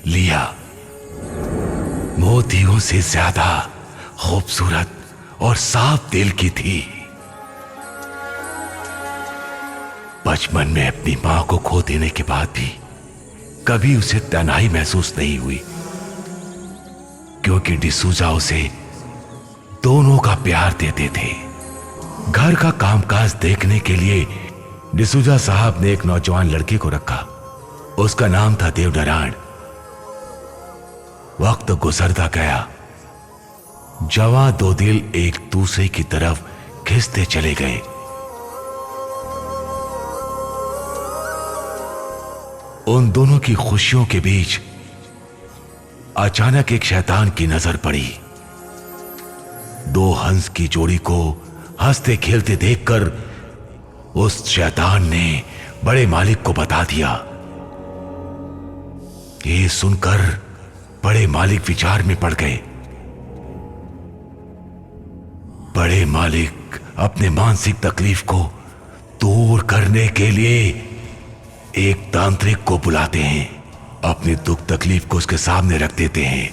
लिया मोतियों से ज्यादा खूबसूरत और साफ दिल की थी। बचपन में अपनी मां को खो देने के बाद भी कभी उसे तन्हाई महसूस नहीं हुई, क्योंकि डिसूजा उसे दोनों का प्यार देते थे। घर का कामकाज देखने के लिए डिसूजा साहब ने एक नौजवान लड़के को रखा। उसका नाम था देवनारायण। वक्त गुजरता गया, जवां दो दिल एक दूसरे की तरफ खिंचते चले गए। उन दोनों की खुशियों के बीच अचानक एक शैतान की नजर पड़ी। दो हंस की जोड़ी को हंसते खेलते देखकर उस शैतान ने बड़े मालिक को बता दिया। ये सुनकर बड़े मालिक विचार में पड़ गए। बड़े मालिक अपने मानसिक तकलीफ को दूर करने के लिए एक तांत्रिक को बुलाते हैं, अपनी दुख तकलीफ को उसके सामने रख देते हैं।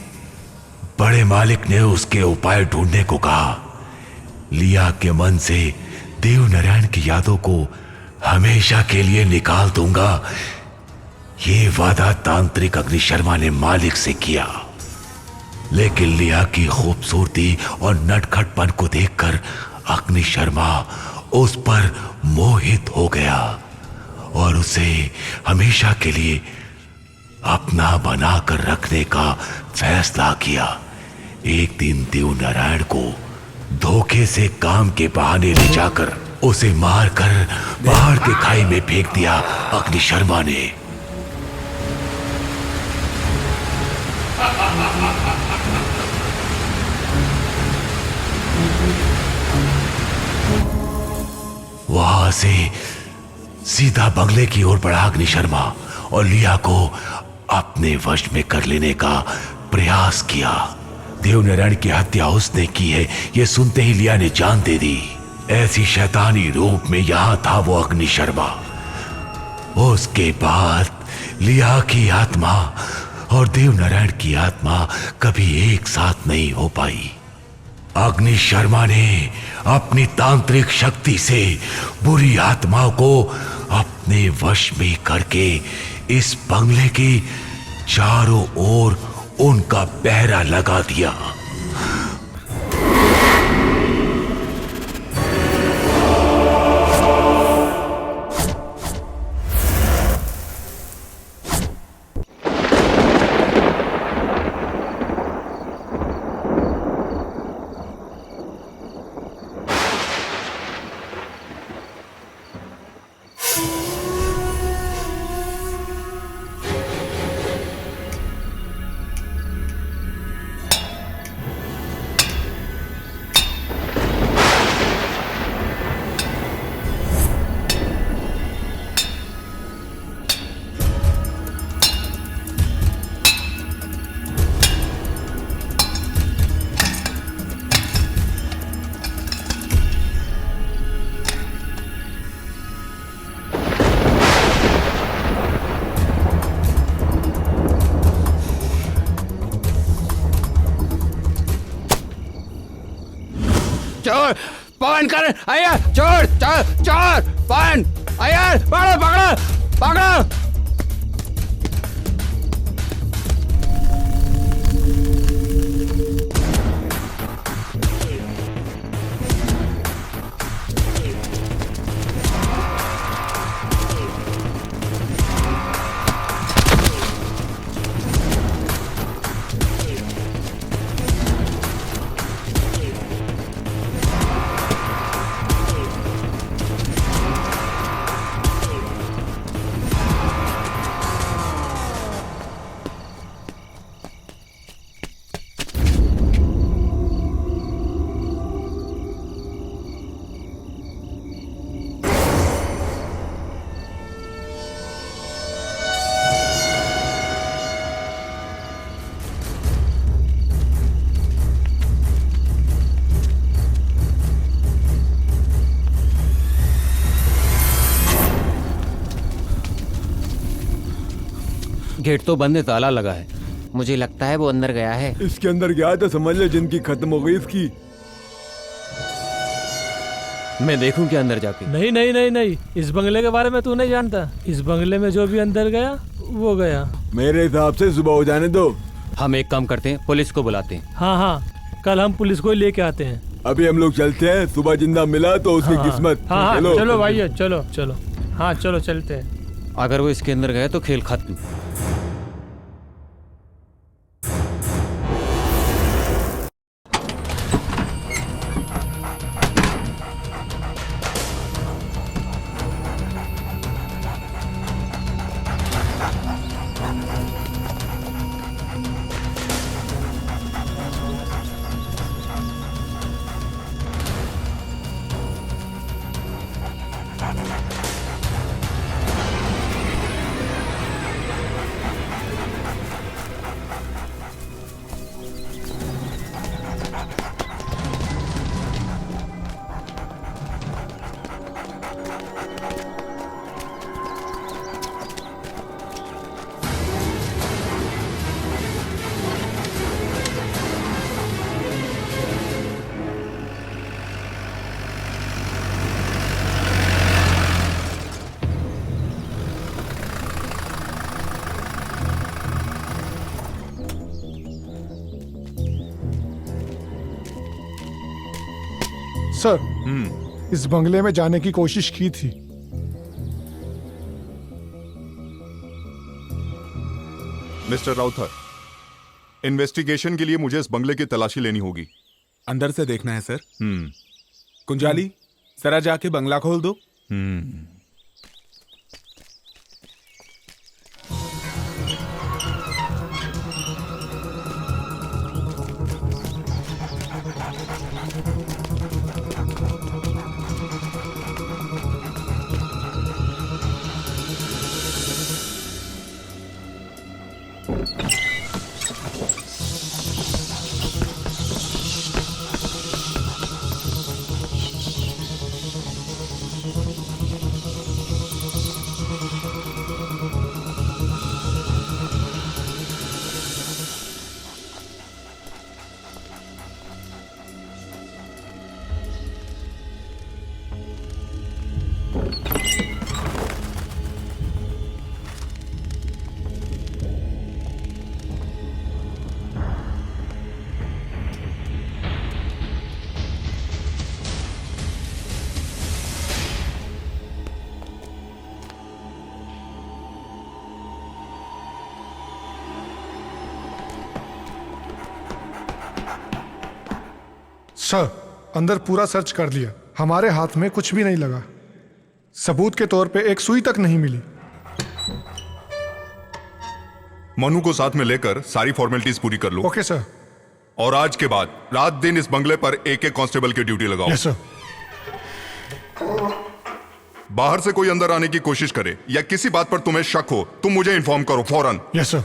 बड़े मालिक ने उसके उपाय ढूंढने को कहा। लिया के मन से देवनारायण की यादों को हमेशा के लिए निकाल दूंगा, ये वादा तांत्रिक अग्नि शर्मा ने मालिक से किया। लेकिन लिया की खूबसूरती और नटखटपन को देखकर अग्नि शर्मा उस पर मोहित हो गया और उसे हमेशा के लिए अपना बनाकर रखने का फैसला किया। एक दिन देवनारायण को धोखे से काम के बहाने ले जाकर उसे मारकर पहाड़ के खाई में फेंक दिया अग्नि शर्मा ने। वहां से सीधा बंगले की ओर बढ़ा अग्नि शर्मा और लिया को अपने वश में कर लेने का प्रयास किया। देवनारायण की हत्या उसने की है, यह सुनते ही लिया ने जान दे दी। ऐसी शैतानी रूप में यहां था वो अग्नि शर्मा। उसके बाद लिया की आत्मा और देवनारायण की आत्मा कभी एक साथ नहीं हो पाई। अग्नि शर्मा ने अपनी तांत्रिक शक्ति से बुरी आत्माओं को अपने वश में करके इस बंगले के चारों ओर उनका पहरा लगा दिया। चोर पवन कर आया, चोर चोर चोर पवन आया, पकड़ो पकड़ो पकड़ो। गेट तो बंद है, ताला लगा है। मुझे लगता है वो अंदर गया है। इसके अंदर गया तो समझ ले जिंदगी खत्म हो गई इसकी। मैं देखूं क्या अंदर जाके? नहीं नहीं नहीं नहीं, इस बंगले के बारे में तू नहीं जानता। इस बंगले में जो भी अंदर गया वो गया। मेरे हिसाब से सुबह हो जाने दो। हम एक काम करते हैं, पुलिस को बुलाते हैं। हाँ हाँ, कल हम पुलिस को लेके आते हैं। अभी हम लोग चलते हैं, सुबह जिंदा मिला तो उसकी हाँ, किस्मत। हाँ हाँ चलो भाई, चलो चलो, हाँ चलो चलते हैं। अगर वो इसके अंदर गए तो खेल खत्म। सर, इस बंगले में जाने की कोशिश की थी। मिस्टर राउथर, इन्वेस्टिगेशन के लिए मुझे इस बंगले की तलाशी लेनी होगी। अंदर से देखना है सर। कुंजाली, जरा जाके बंगला खोल दो। सर, अंदर पूरा सर्च कर लिया, हमारे हाथ में कुछ भी नहीं लगा। सबूत के तौर पे एक सुई तक नहीं मिली। मनु को साथ में लेकर सारी फॉर्मेलिटीज पूरी कर लो। Okay sir. और आज के बाद रात दिन इस बंगले पर एक एक कांस्टेबल की ड्यूटी लगाओ। Yes sir. बाहर से कोई अंदर आने की कोशिश करे या किसी बात पर तुम्हें शक हो, तुम मुझे इन्फॉर्म करो फौरन। Yes sir.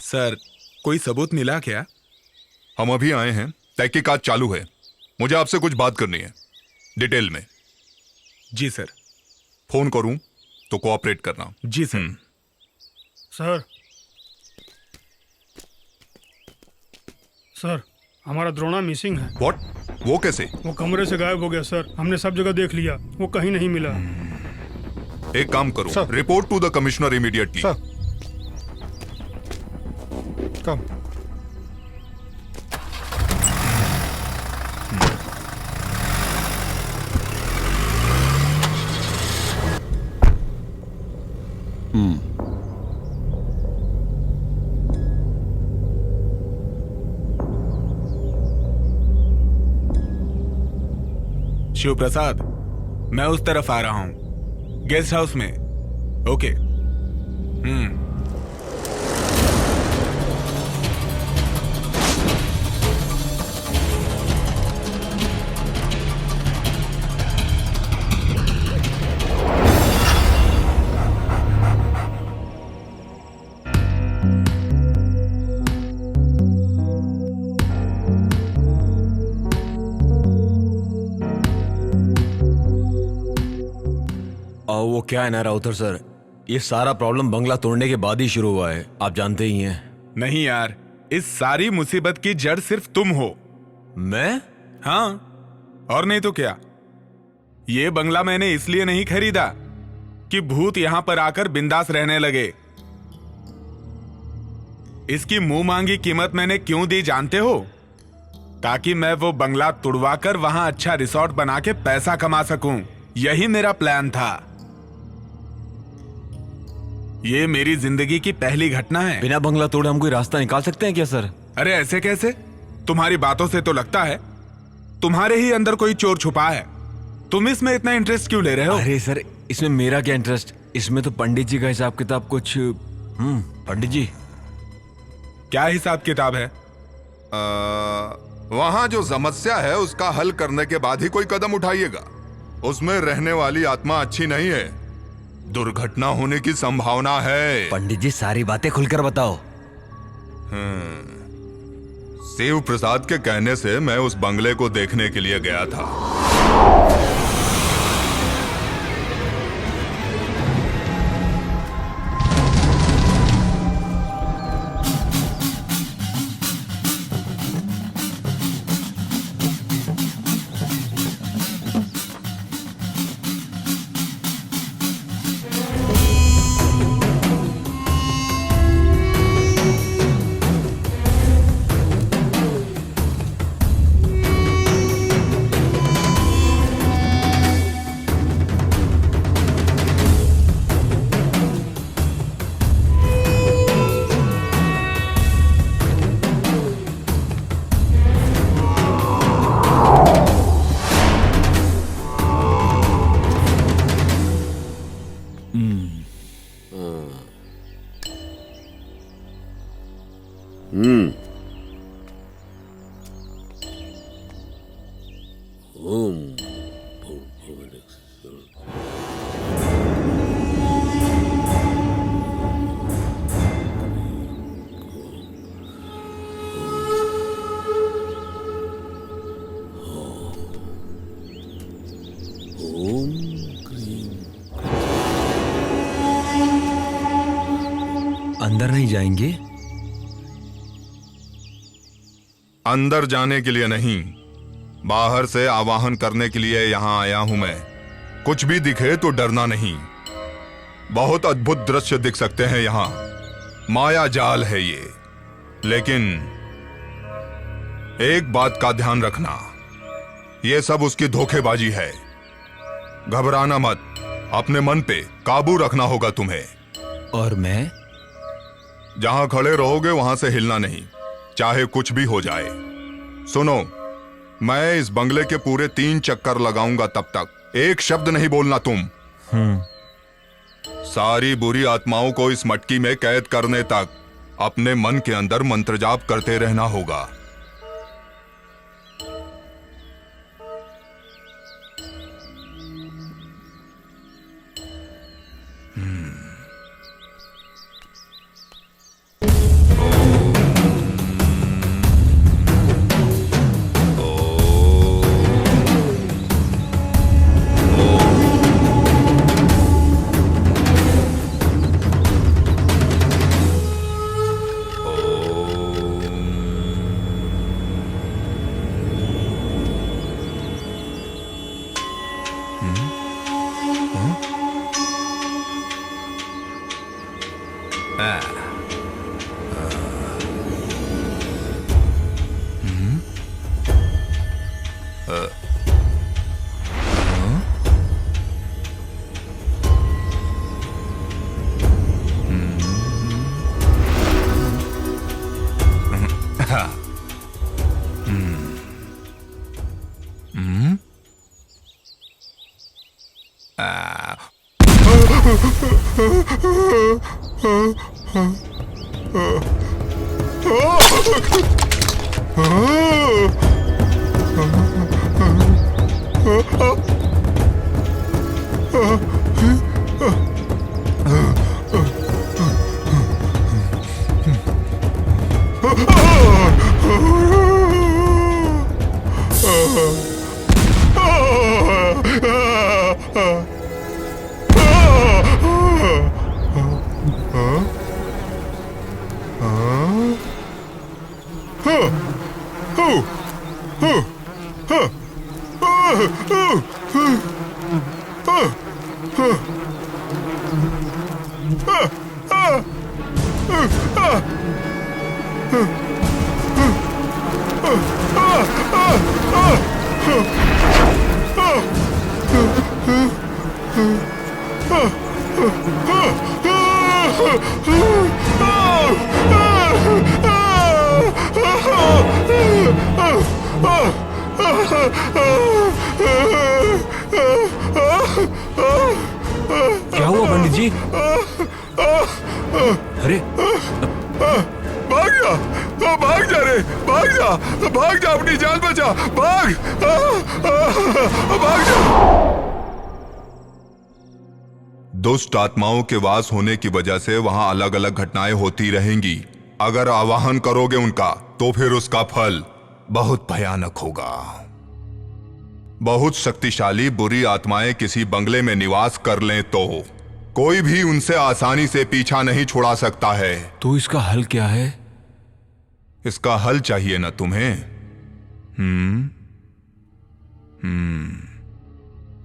सर कोई सबूत मिला क्या? हम अभी आए हैं, तहकीकात चालू है। मुझे आपसे कुछ बात करनी है, डिटेल में। जी सर। फोन करूं तो कोऑपरेट करना। जी सर। सर सर हमारा द्रोणा मिसिंग है। व्हाट? वो कैसे? वो कमरे से गायब हो गया सर। हमने सब जगह देख लिया, वो कहीं नहीं मिला। एक काम करो, sir. Report to the commissioner immediately. Sir come. Shiv Prasad, मैं उस तरफ आ रहा हूं, गेस्ट हाउस में। ओके। वो क्या है ना राउतर सर, ये सारा प्रॉब्लम बंगला तोड़ने के बाद ही शुरू हुआ है, आप जानते ही हैं। नहीं यार, इस सारी मुसीबत की जड़ सिर्फ तुम हो। मैं? हाँ, और नहीं तो क्या। ये बंगला मैंने इसलिए नहीं खरीदा कि भूत यहां पर आकर बिंदास रहने लगे। इसकी मुंह मांगी कीमत मैंने क्यों दी जानते हो? ताकि मैं वो बंगला तुड़वाकर वहां अच्छा रिसोर्ट बना के पैसा कमा सकूं। यही मेरा प्लान था। ये मेरी जिंदगी की पहली घटना है। बिना बंगला तोड़े हम कोई रास्ता निकाल सकते हैं क्या सर? अरे ऐसे कैसे? तुम्हारी बातों से तो लगता है तुम्हारे ही अंदर कोई चोर छुपा है। तुम इसमें इतना इंटरेस्ट क्यों ले रहे हो? अरे सर, इसमें मेरा क्या इंटरेस्ट? इसमें तो पंडित जी का हिसाब किताब कुछ। पंडित जी क्या हिसाब किताब है? वहां जो समस्या है उसका हल करने के बाद ही कोई कदम उठाइएगा। उसमें रहने वाली आत्मा अच्छी नहीं है, दुर्घटना होने की संभावना है। पंडित जी सारी बातें खुलकर बताओ। शिव प्रसाद के कहने से मैं उस बंगले को देखने के लिए गया था। अंदर नहीं जाएंगे? अंदर जाने के लिए नहीं, बाहर से आवाहन करने के लिए यहां आया हूं मैं। कुछ भी दिखे तो डरना नहीं। बहुत अद्भुत दृश्य दिख सकते हैं यहां, माया जाल है ये। लेकिन एक बात का ध्यान रखना, ये सब उसकी धोखेबाजी है। घबराना मत, अपने मन पे काबू रखना होगा तुम्हें। और मैं? जहां खड़े रहोगे वहां से हिलना नहीं, चाहे कुछ भी हो जाए। सुनो, मैं इस बंगले के पूरे 3 चक्कर लगाऊंगा, तब तक एक शब्द नहीं बोलना तुम। सारी बुरी आत्माओं को इस मटकी में कैद करने तक अपने मन के अंदर मंत्र जाप करते रहना होगा। क्या हुआ पंडित जी? अरे भाग जा, भाग जा रे, भाग जा, भाग जा, अपनी जान बचा, भाग, भाग जा। दुष्ट आत्माओं के वास होने की वजह से वहां अलग अलग घटनाएं होती रहेंगी। अगर आवाहन करोगे उनका तो फिर उसका फल बहुत भयानक होगा। बहुत शक्तिशाली बुरी आत्माएं किसी बंगले में निवास कर लें तो कोई भी उनसे आसानी से पीछा नहीं छुड़ा सकता है। तो इसका हल क्या है? इसका हल चाहिए ना तुम्हें?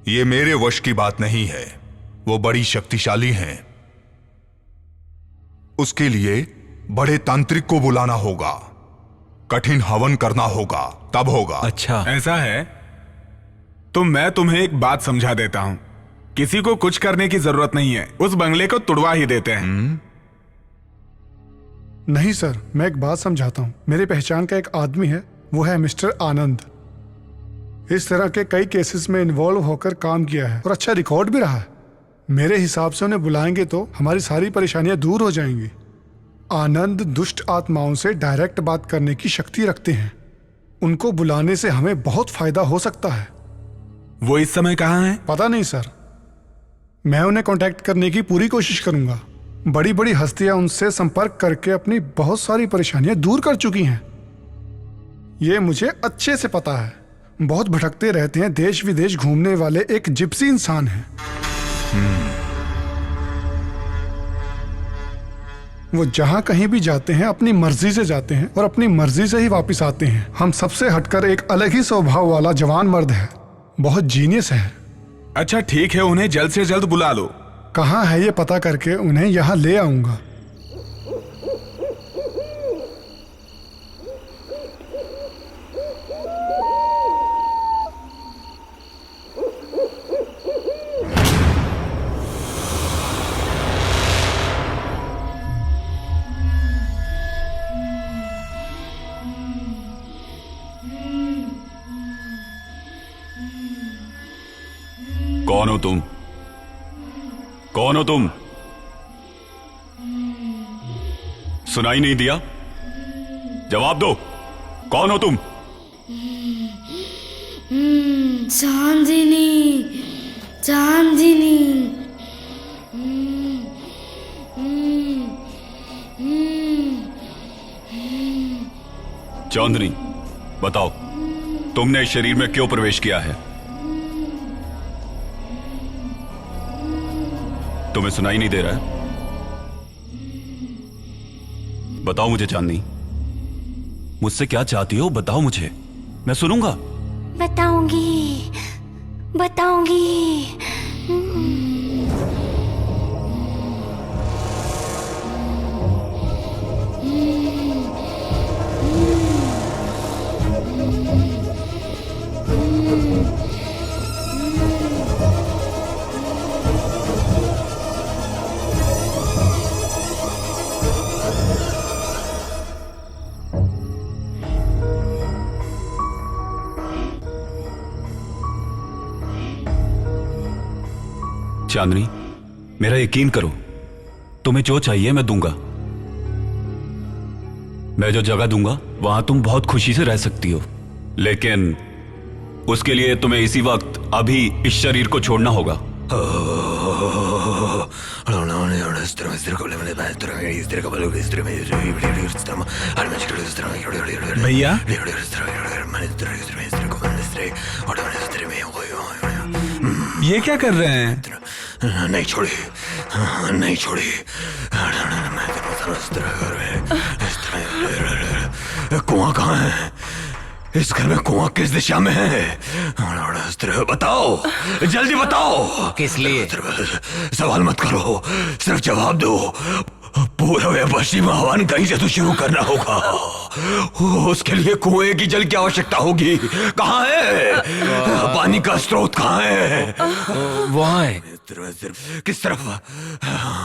ये मेरे वश की बात नहीं है, वो बड़ी शक्तिशाली हैं। उसके लिए बड़े तांत्रिक को बुलाना होगा, कठिन हवन करना होगा, तब होगा। अच्छा, ऐसा है तो मैं तुम्हें एक बात समझा देता हूं। किसी को कुछ करने की जरूरत नहीं है, उस बंगले को तुड़वा ही देते हैं। नहीं सर, मैं एक बात समझाता हूँ। मेरी पहचान का एक आदमी है, वो है मिस्टर आनंद। इस तरह के कई केसेस में इन्वॉल्व होकर काम किया है और अच्छा रिकॉर्ड भी रहा है। मेरे हिसाब से उन्हें बुलाएंगे तो हमारी सारी परेशानियां दूर हो जाएंगी। आनंद दुष्ट आत्माओं से डायरेक्ट बात करने की शक्ति रखते हैं। उनको बुलाने से हमें बहुत फायदा हो सकता है। वो इस समय कहाँ हैं? पता नहीं सर, मैं उन्हें कांटेक्ट करने की पूरी कोशिश करूंगा। बड़ी बड़ी हस्तियां उनसे संपर्क करके अपनी बहुत सारी परेशानियां दूर कर चुकी हैं। ये मुझे अच्छे से पता है। बहुत भटकते रहते हैं, देश विदेश घूमने वाले एक जिप्सी इंसान हैं। वो जहां कहीं भी जाते हैं अपनी मर्जी से जाते हैं और अपनी मर्जी से ही वापस आते हैं। हम सबसे हटकर एक अलग ही स्वभाव वाला जवान मर्द है, बहुत जीनियस है। अच्छा ठीक है, उन्हें जल्द से जल्द बुला लो। कहाँ है ये पता करके उन्हें यहाँ ले आऊंगा। कौन हो तुम? कौन हो तुम? सुनाई नहीं दिया? जवाब दो, कौन हो तुम? चांदनी, चांदनी। चांदनी, बताओ तुमने इस शरीर में क्यों प्रवेश किया है? तुम्हें सुनाई नहीं दे रहा है? बताओ मुझे चांदनी, मुझसे क्या चाहती हो? बताओ मुझे, मैं सुनूंगा। बताऊंगी, बताऊंगी। चांदनी, मेरा यकीन करो, तुम्हें जो चाहिए मैं दूंगा। मैं जो जगह दूंगा वहां तुम बहुत खुशी से रह सकती हो, लेकिन उसके लिए तुम्हें इसी वक्त अभी इस शरीर को छोड़ना होगा। भैया, ये क्या कर रहे हैं? नहीं छोड़ी, नहीं छोड़ी। कुआं कहाँ है? इस घर में कुआं किस दिशा में है? बताओ, जल्दी बताओ। किस लिए? सवाल मत करो, सिर्फ जवाब दो। पूर्व या पश्चिम आह्वान कहीं से तो शुरू करना होगा। उसके लिए कुएं की जल की आवश्यकता होगी। कहाँ है? पानी का स्रोत कहाँ है? वहाँ है। किस तरफ?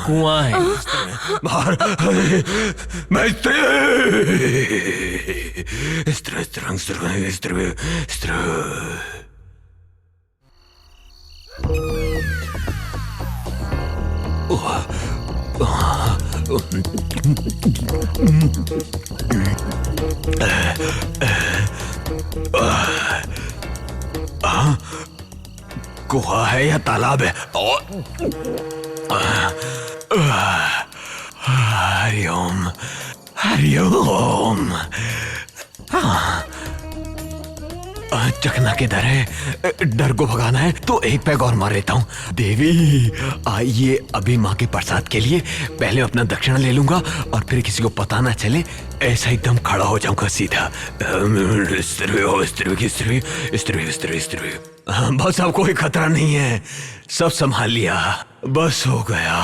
कुआं है। बाहर। मैं इस तरह गुहा है या तालाब है? हरिओम, हरिओम। चकना किधर है? डर को भगाना है तो एक पैग और मार लेता हूँ। देवी, आइए अभी माँ के प्रसाद के लिए पहले अपना दक्षिणा ले लूंगा और फिर किसी को पता ना चले, ऐसा एकदम खड़ा हो जाऊंगा सीधा। बस अब कोई खतरा नहीं है, सब संभाल लिया, बस हो गया।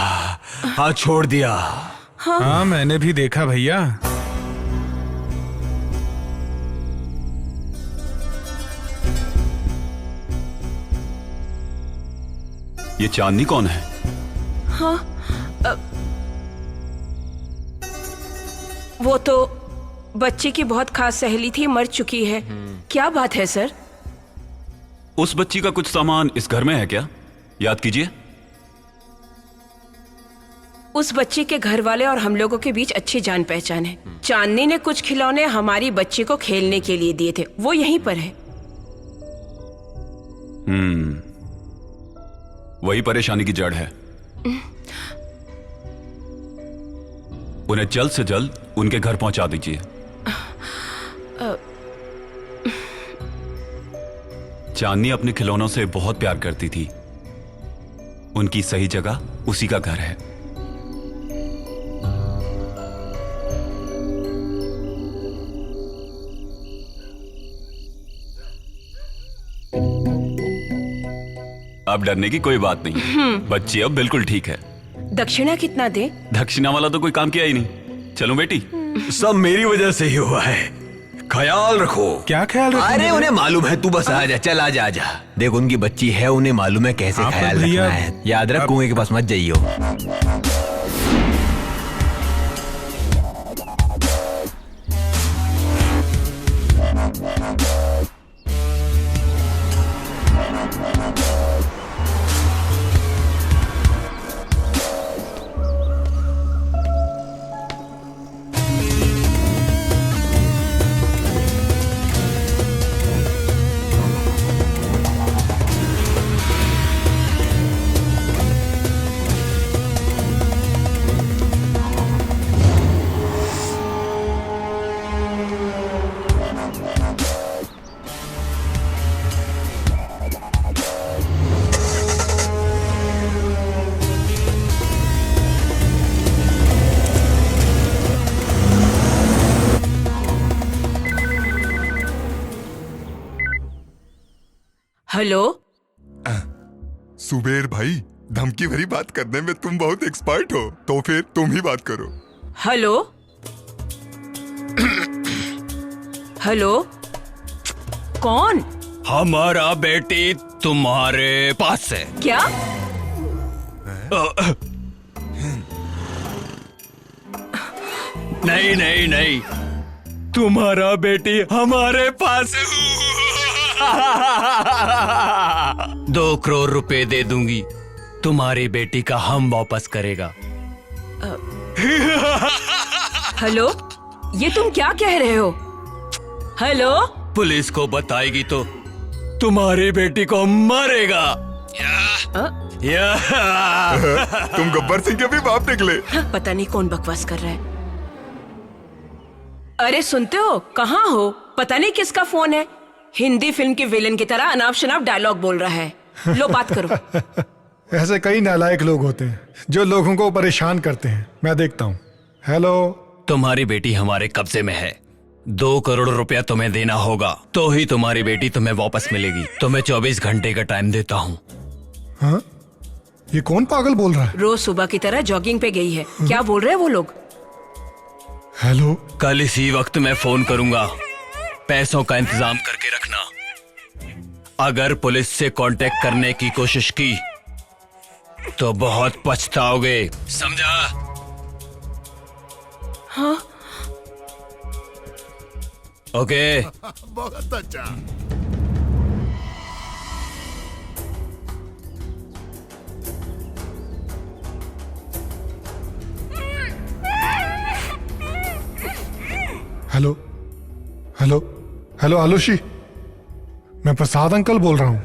हाँ, छोड़ दिया। हाँ, मैंने भी देखा भैया। ये चांदनी कौन है? हाँ, वो तो बच्चे की बहुत खास सहेली थी, मर चुकी है। क्या बात है सर? उस बच्ची का कुछ सामान इस घर में है क्या? याद कीजिए। उस बच्चे के घर वाले और हम लोगों के बीच अच्छी जान पहचान है। चांदनी ने कुछ खिलौने हमारी बच्ची को खेलने के लिए दिए थे, वो यहीं पर है। वही परेशानी की जड़ है। उन्हें जल्द से जल्द उनके घर पहुंचा दीजिए। चांदनी अपने खिलौनों से बहुत प्यार करती थी, उनकी सही जगह उसी का घर है। अब डरने की कोई बात नहीं, बच्ची अब बिल्कुल ठीक है। दक्षिणा कितना दे? दक्षिणा वाला तो कोई काम किया ही नहीं। चलो बेटी। सब मेरी वजह से ही हुआ है, ख्याल रखो। क्या ख्याल रखो? अरे उन्हें मालूम है, तू बस आजा, चल आजा आजा। देख, उनकी बच्ची है, उन्हें मालूम है कैसे ख्याल रखना है। याद रख, कुएं के पास मत जाइयो। हेलो। सुबेर भाई, धमकी भरी बात करने में तुम बहुत एक्सपर्ट हो, तो फिर तुम ही बात करो। हेलो। हेलो, कौन? हमारा बेटी तुम्हारे पास है। क्या? नहीं नहीं नहीं, तुम्हारा बेटी हमारे पास है। 2 करोड़ रुपए दे दूंगी तुम्हारी बेटी का हम वापस करेगा। हेलो, ये तुम क्या कह रहे हो? हेलो, पुलिस को बताएगी तो तुम्हारी बेटी को मारेगा। तुम गब्बर सिंह के भी बाप निकले। पता नहीं कौन बकवास कर रहा है। अरे सुनते हो, कहाँ हो? पता नहीं किसका फोन है। हिंदी फिल्म के विलेन की तरह अनाप शनाप डायलॉग बोल रहा है। लो बात करो। ऐसे कई नालायक लोग होते हैं जो लोगों को परेशान करते हैं। मैं देखता हूँ। हेलो, तुम्हारी बेटी हमारे कब्जे में है। 2 करोड़ रुपया तुम्हें देना होगा, तो ही तुम्हारी बेटी तुम्हें वापस मिलेगी। तुम्हें 24 घंटे का टाइम देता हूँ। हाँ? ये कौन पागल बोल रहा है? रोज सुबह की तरह जॉगिंग पे गई है। क्या बोल रहे हैं वो लोग? हेलो, कल इसी वक्त मैं फोन करूंगा। पैसों का इंतजाम करके रखना। अगर पुलिस से कांटेक्ट करने की कोशिश की तो बहुत पछताओगे, समझा? हाँ। ओके। बहुत अच्छा। हेलो, हेलो, हेलो आलूशी, मैं प्रसाद अंकल बोल रहा हूँ।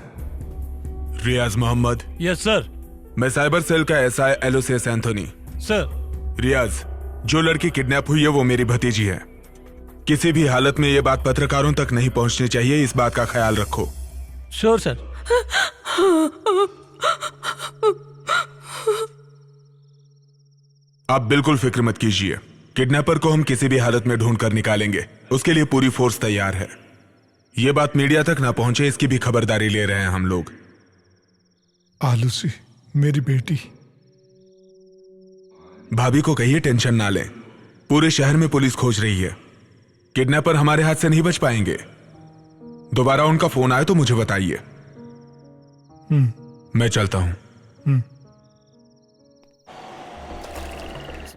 रियाज मोहम्मद। Yes sir. मैं साइबर सेल का SI Aloysius Anthony. Sir. Riyaz, जो लड़की किडनैप हुई है वो मेरी भतीजी है। किसी भी हालत में ये बात पत्रकारों तक नहीं पहुंचनी चाहिए, इस बात का ख्याल रखो। Sure sir. आप बिल्कुल फिक्र मत कीजिए, किडनैपर को हम किसी भी हालत में ढूंढ कर निकालेंगे। उसके लिए पूरी फोर्स तैयार है। ये बात मीडिया तक ना पहुंचे, इसकी भी खबरदारी ले रहे हैं हम लोग। आलूसी, मेरी बेटी। भाभी को कहिए टेंशन ना लें। पूरे शहर में पुलिस खोज रही है। किडनैपर हमारे हाथ से नहीं बच पाएंगे। दोबारा उनका फोन आए तो मुझे बताइए। मैं चलता हूं।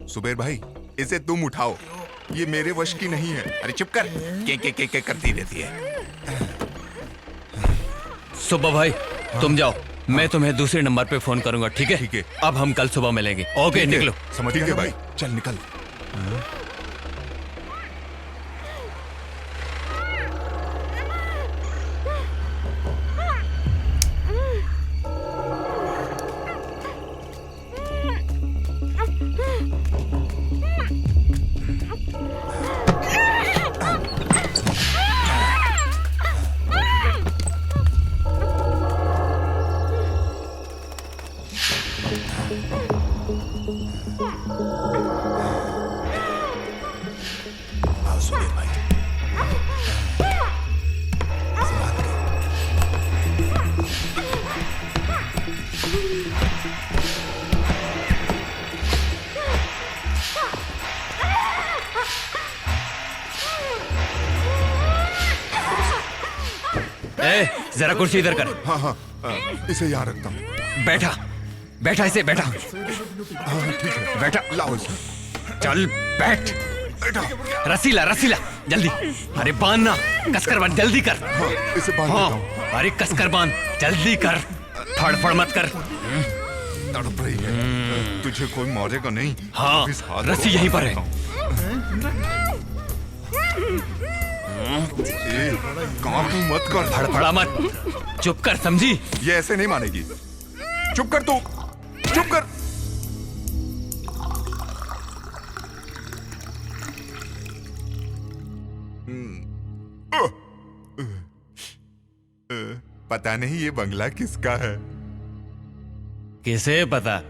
सुबेर भाई, इसे तुम उठाओ, ये मेरे वश की नहीं है। अरे चुप कर, के करती रहती है। सुबह भाई, तुम जाओ, मैं तुम्हें दूसरे नंबर पे फोन करूंगा, ठीक है? ठीक है। अब हम कल सुबह मिलेंगे। ओके, निकलो। समझ गए भाई, चल निकल। जरा कुर्सी इधर कर। हाँ हाँ, इसे यहाँ रखता हूँ। बैठा बैठा, इसे बैठा। हाँ ठीक है, बैठा। लाओ इसे। चल बैठ। बैठा। रसीला रसीला, जल्दी। अरे बांधना, कसकर बांध, जल्दी कर। हाँ, इसे बांध देता हूँ। अरे कसकर बांध, जल्दी कर। फड़फड़ मत कर। तड़प रही है। तुझे कोई मारेगा नहीं। हाँ, रस्सी यहीं पर है। काम मत कर। फड़फड़ा मत, चुप कर, समझी? ये ऐसे नहीं मानेगी। चुप कर तू, चुप कर। पता नहीं ये बंगला किसका है। किसे पता?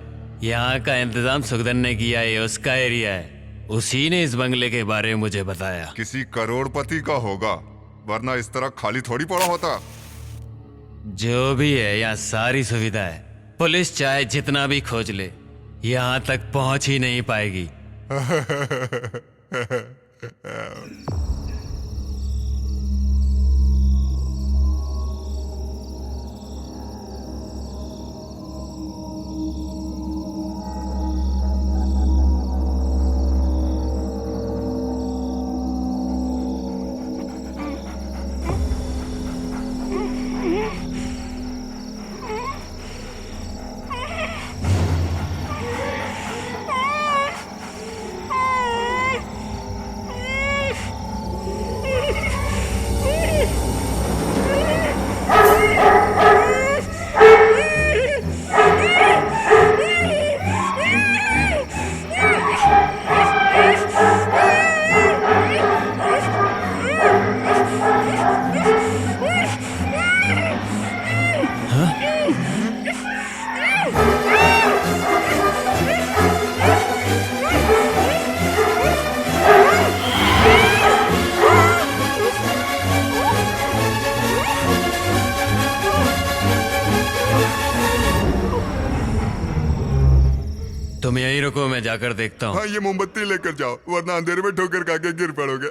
यहाँ का इंतजाम सुखदन ने किया है, उसका एरिया है। उसी ने इस बंगले के बारे में मुझे बताया। किसी करोड़पति का होगा, वरना इस तरह खाली थोड़ी पड़ा होता। जो भी है, यहाँ सारी सुविधा है। पुलिस चाहे जितना भी खोज ले, यहाँ तक पहुंच ही नहीं पाएगी। यहीं रुको, मैं जाकर देखता हूँ। हाँ, ये मोमबत्ती लेकर जाओ, वरना अंधेरे में ठोकर खा के गिर पड़ोगे।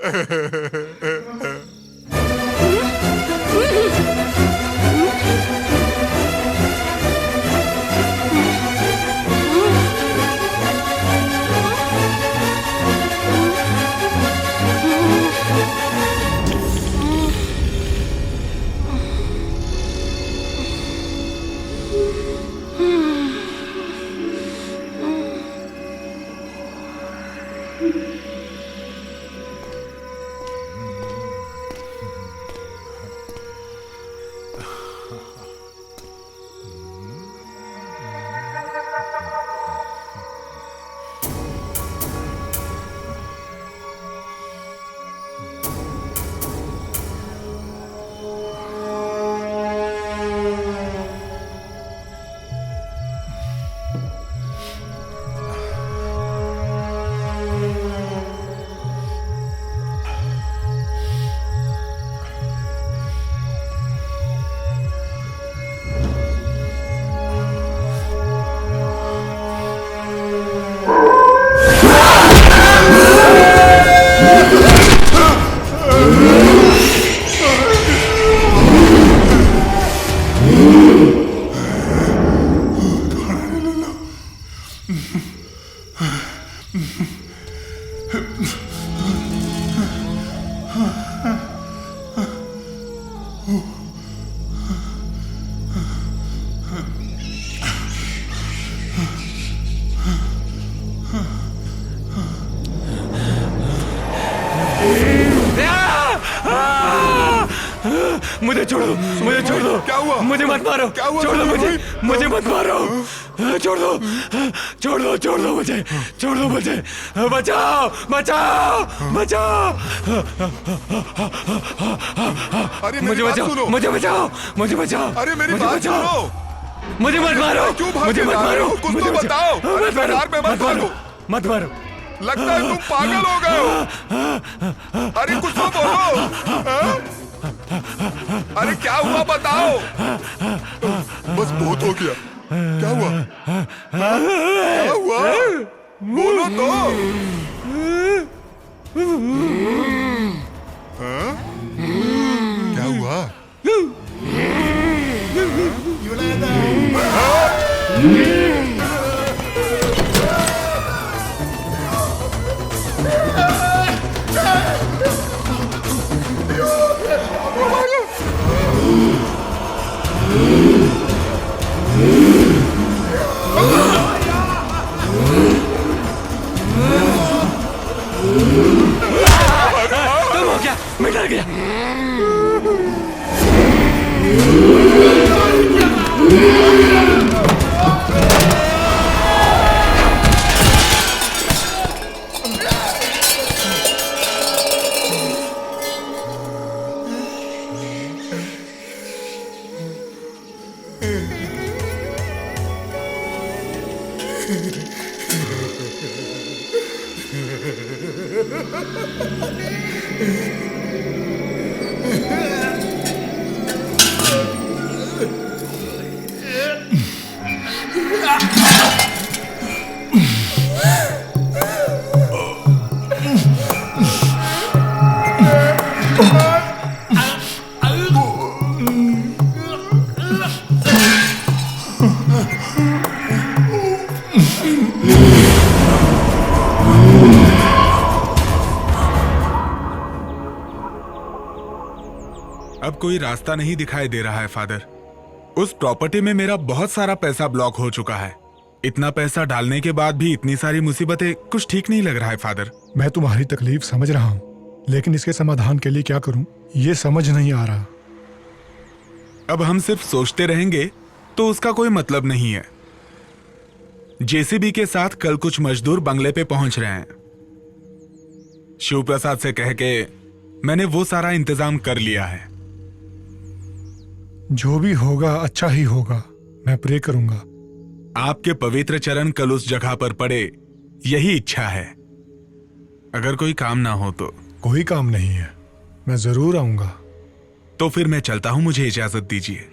मुझे छोड़ दो, मुझे छोड़ दो। क्या हुआ? मुझे मत मारो। क्या हुआ? छोड़ दो मुझे, मुझे मत मारो। छोड़ दो, छोड़ दो, छोड़ दो मुझे, छोड़ दो मुझे। बचाओ, बचाओ, बचाओ। अरे मुझे बचाओ, मुझे बचाओ, मुझे बचाओ। अरे मेरी मुझे बात बचाओ। सुनो। मुझे मत मारो, क्यों भाग मुझे के मत जा रहे मारो। हो? कुछ मुझे तो बचाओ। बताओ। मत मारो, कार में मत मत मारो, भागो। मत मारो। लगता है तुम पागल हो गए हो। अरे कुछ तो बोलो। हाँ? अरे क्या हुआ बताओ। बस बहुत हो गया। क्या हुआ? क्या हुआ? बोलो तो। हाँ? क्या हुआ? तुम हो क्या? मैं डर गया। अब कोई रास्ता नहीं दिखाई दे रहा है फादर। उस प्रॉपर्टी में मेरा बहुत सारा पैसा ब्लॉक हो चुका है। इतना पैसा डालने के बाद भी इतनी सारी मुसीबतें, कुछ ठीक नहीं लग रहा है फादर। मैं तुम्हारी तकलीफ समझ रहा हूँ, लेकिन इसके समाधान के लिए क्या करूँ ये समझ नहीं आ रहा। अब हम सिर्फ सोचते रहेंगे तो उसका कोई मतलब नहीं है। जेसीबी के साथ कल कुछ मजदूर बंगले पे पहुंच रहे हैं। शिव प्रसाद से कह के मैंने वो सारा इंतजाम कर लिया है। जो भी होगा अच्छा ही होगा, मैं प्रे करूंगा। आपके पवित्र चरण कल उस जगह पर पड़े, यही इच्छा है। अगर कोई काम ना हो तो। कोई काम नहीं है, मैं जरूर आऊंगा। तो फिर मैं चलता हूं, मुझे इजाजत दीजिए।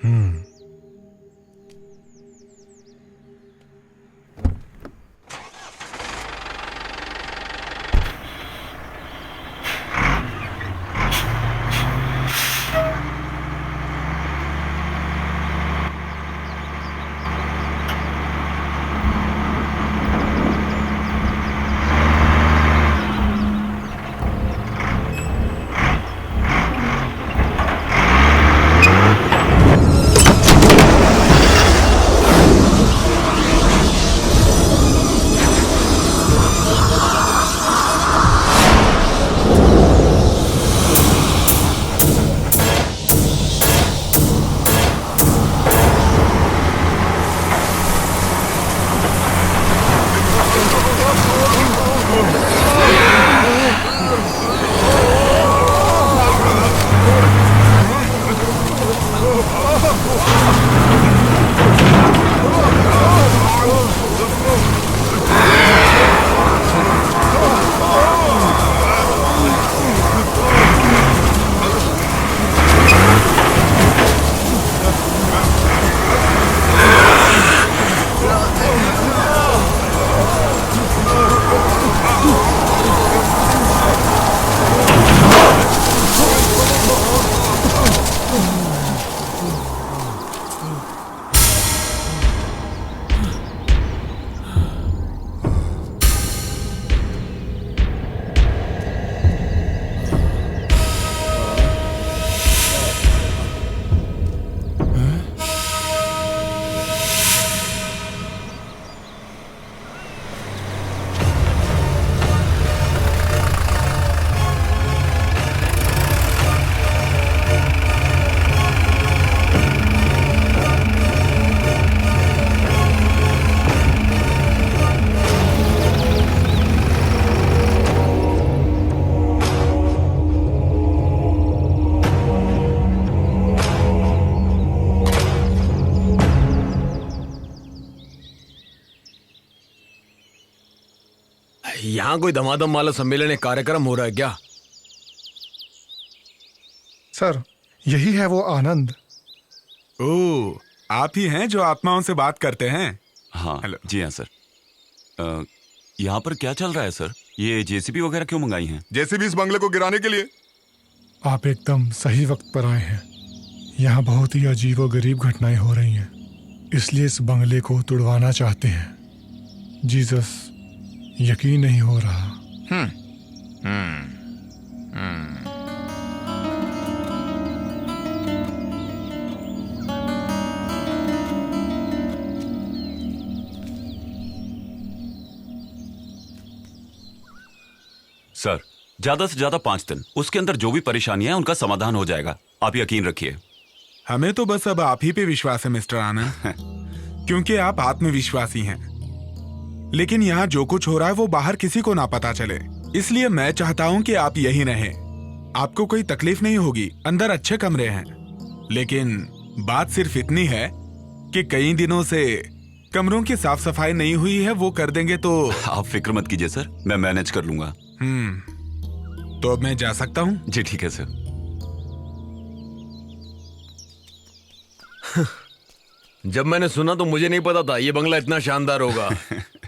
यहाँ कोई धमाधम वाला सम्मेलन एक कार्यक्रम हो रहा है क्या? सर, यही है वो आनंद। ओह, आप ही हैं जो आत्माओं से बात करते हैं? हाँ हेलो। जी हाँ सर। यहाँ पर क्या चल रहा है सर? ये जेसीबी वगैरह क्यों मंगाई हैं? जेसीबी इस बंगले को गिराने के लिए। आप एकदम सही वक्त पर आए हैं। यहाँ बहुत ही अजीब और गरीब घटनाएं हो रही हैं, इसलिए इस बंगले को तुड़वाना चाहते हैं। जीसस, यकीन नहीं हो रहा। सर, ज्यादा से ज्यादा 5 दिन, उसके अंदर जो भी परेशानियां हैं उनका समाधान हो जाएगा, आप यकीन रखिए। हमें तो बस अब आप ही पे विश्वास है मिस्टर आनंद, क्योंकि आप आत्मविश्वासी हैं। लेकिन यहाँ जो कुछ हो रहा है वो बाहर किसी को ना पता चले, इसलिए मैं चाहता हूँ कि आप यहीं रहें। आपको कोई तकलीफ नहीं होगी, अंदर अच्छे कमरे हैं। लेकिन बात सिर्फ इतनी है कि कई दिनों से कमरों की साफ सफाई नहीं हुई है, वो कर देंगे तो। आप फिक्र मत कीजिए सर, मैं मैनेज कर लूंगा। तो अब मैं जा सकता हूँ? जी ठीक है सर। जब मैंने सुना तो मुझे नहीं पता था ये बंगला इतना शानदार होगा।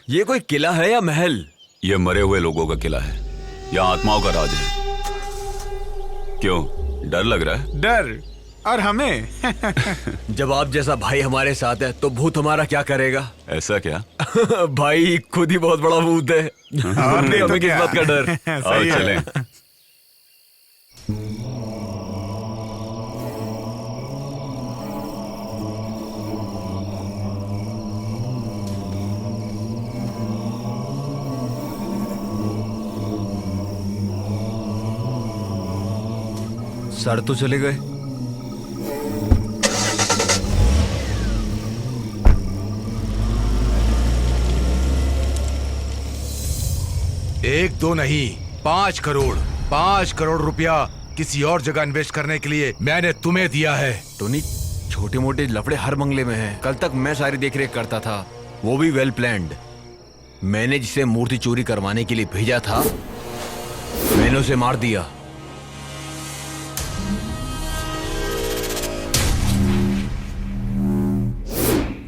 ये कोई किला है या महल? ये मरे हुए लोगों का किला है, यहाँ आत्माओं का राज है। क्यों, डर लग रहा है? डर? और हमें? जब आप जैसा भाई हमारे साथ है तो भूत हमारा क्या करेगा? ऐसा क्या? भाई खुद ही बहुत बड़ा भूत है। और नहीं तो हमें किस क्या? बात का डर? आओ सही है। चलें। सर तो चले गए। एक दो नहीं, 5 करोड़, 5 करोड़ रुपया किसी और जगह इन्वेस्ट करने के लिए मैंने तुम्हें दिया है। टोनी, छोटे मोटे लफड़े हर बंगले में हैं। कल तक मैं सारी देखरेख करता था, वो भी वेल प्लान्ड। मैंने जिसे मूर्ति चोरी करवाने के लिए भेजा था, मैंने उसे मार दिया।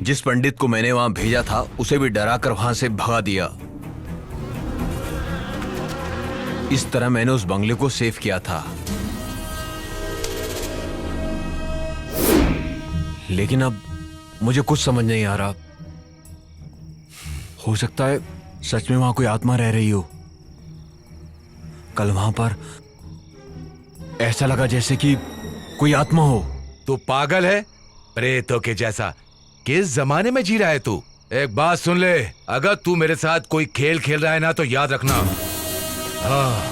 जिस पंडित को मैंने वहां भेजा था, उसे भी डराकर वहां से भगा दिया। इस तरह मैंने उस बंगले को सेव किया था। लेकिन अब मुझे कुछ समझ नहीं आ रहा। हो सकता है सच में वहां कोई आत्मा रह रही हो। कल वहां पर ऐसा लगा जैसे कि कोई आत्मा हो। तू पागल है, प्रेतों के जैसा। किस जमाने में जी रहा है तू? एक बात सुन ले, अगर तू मेरे साथ कोई खेल खेल रहा है ना तो याद रखना। हाँ,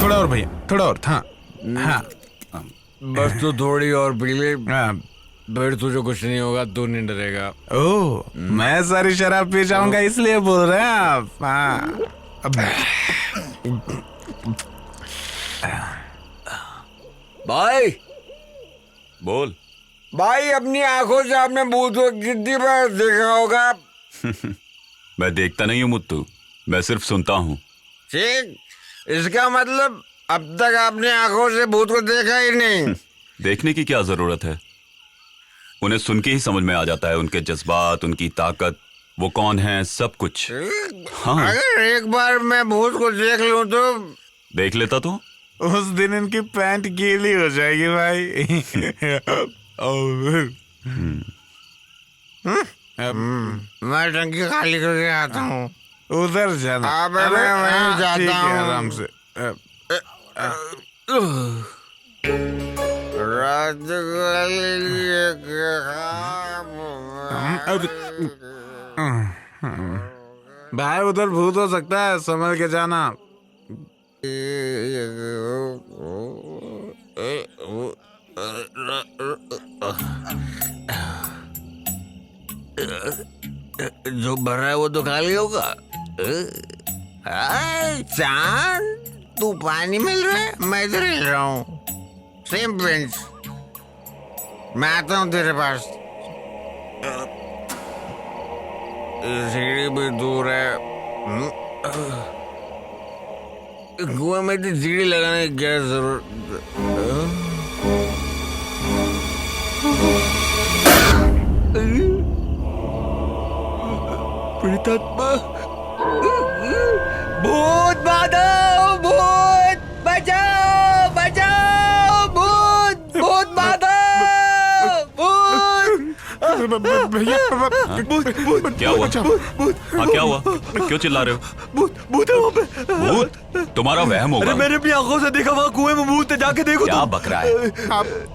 थोड़ा और भैया, थोड़ा और। हाँ हाँ, बस तू थोड़ी और पी ले, हाँ। फिर तुझे कुछ नहीं होगा, तू नहीं डरेगा। ओह, मैं सारी शराब पी जाऊंगा इसलिए बोल रहे हैं आप? हाँ। भाई, बोल। भाई अपनी आंखों से आपने भूत को कितनी बार देखा होगा? मैं देखता नहीं हूँ मुत्तू, मैं सिर्फ सुनता हूँ। ठीक, इसका मतलब अब तक आपने आंखों से भूत को देखा ही नहीं। देखने की क्या जरूरत है, उन्हें सुन के ही समझ में आ जाता है। उनके जज्बात, उनकी ताकत, वो कौन है, सब कुछ। हाँ, अगर एक बार मैं भूत को देख लूं तो देख लेता तो उस दिन इनकी पैंट गीली हो जाएगी भाई। मैं टंकी खाली करके आता हूँ। उधर जाना। अबे मैं वहीं जाता ठीक है, हूँ। आराम से। रात भाई उधर भूत हो सकता है, संभल के जाना। जो भर रहा है वो तो खाली होगा। चांद, तू पानी मिल रहा है, मैं इधर हिल रहा हूँ। Same bench. मैं आता हूँ तेरे पास। सीढ़ी भी दूर है। कुएं में तो सीढ़ी लगाने की क्या जरूरत। प्रेतात्मा, भूत बाधो, भूत बचाओ, बचाओ, भूत, भूत बाधो, भूत। भैया, क्या हुआ? हाँ, क्या हुआ? क्यों चिल्ला रहे हो? भूत है वहाँ पे। भूत? तुम्हारा वहम होगा। मैंने अपनी आंखों से देखा, वहाँ कुएं में भूत है, जाके देखो। क्या बक रहा है?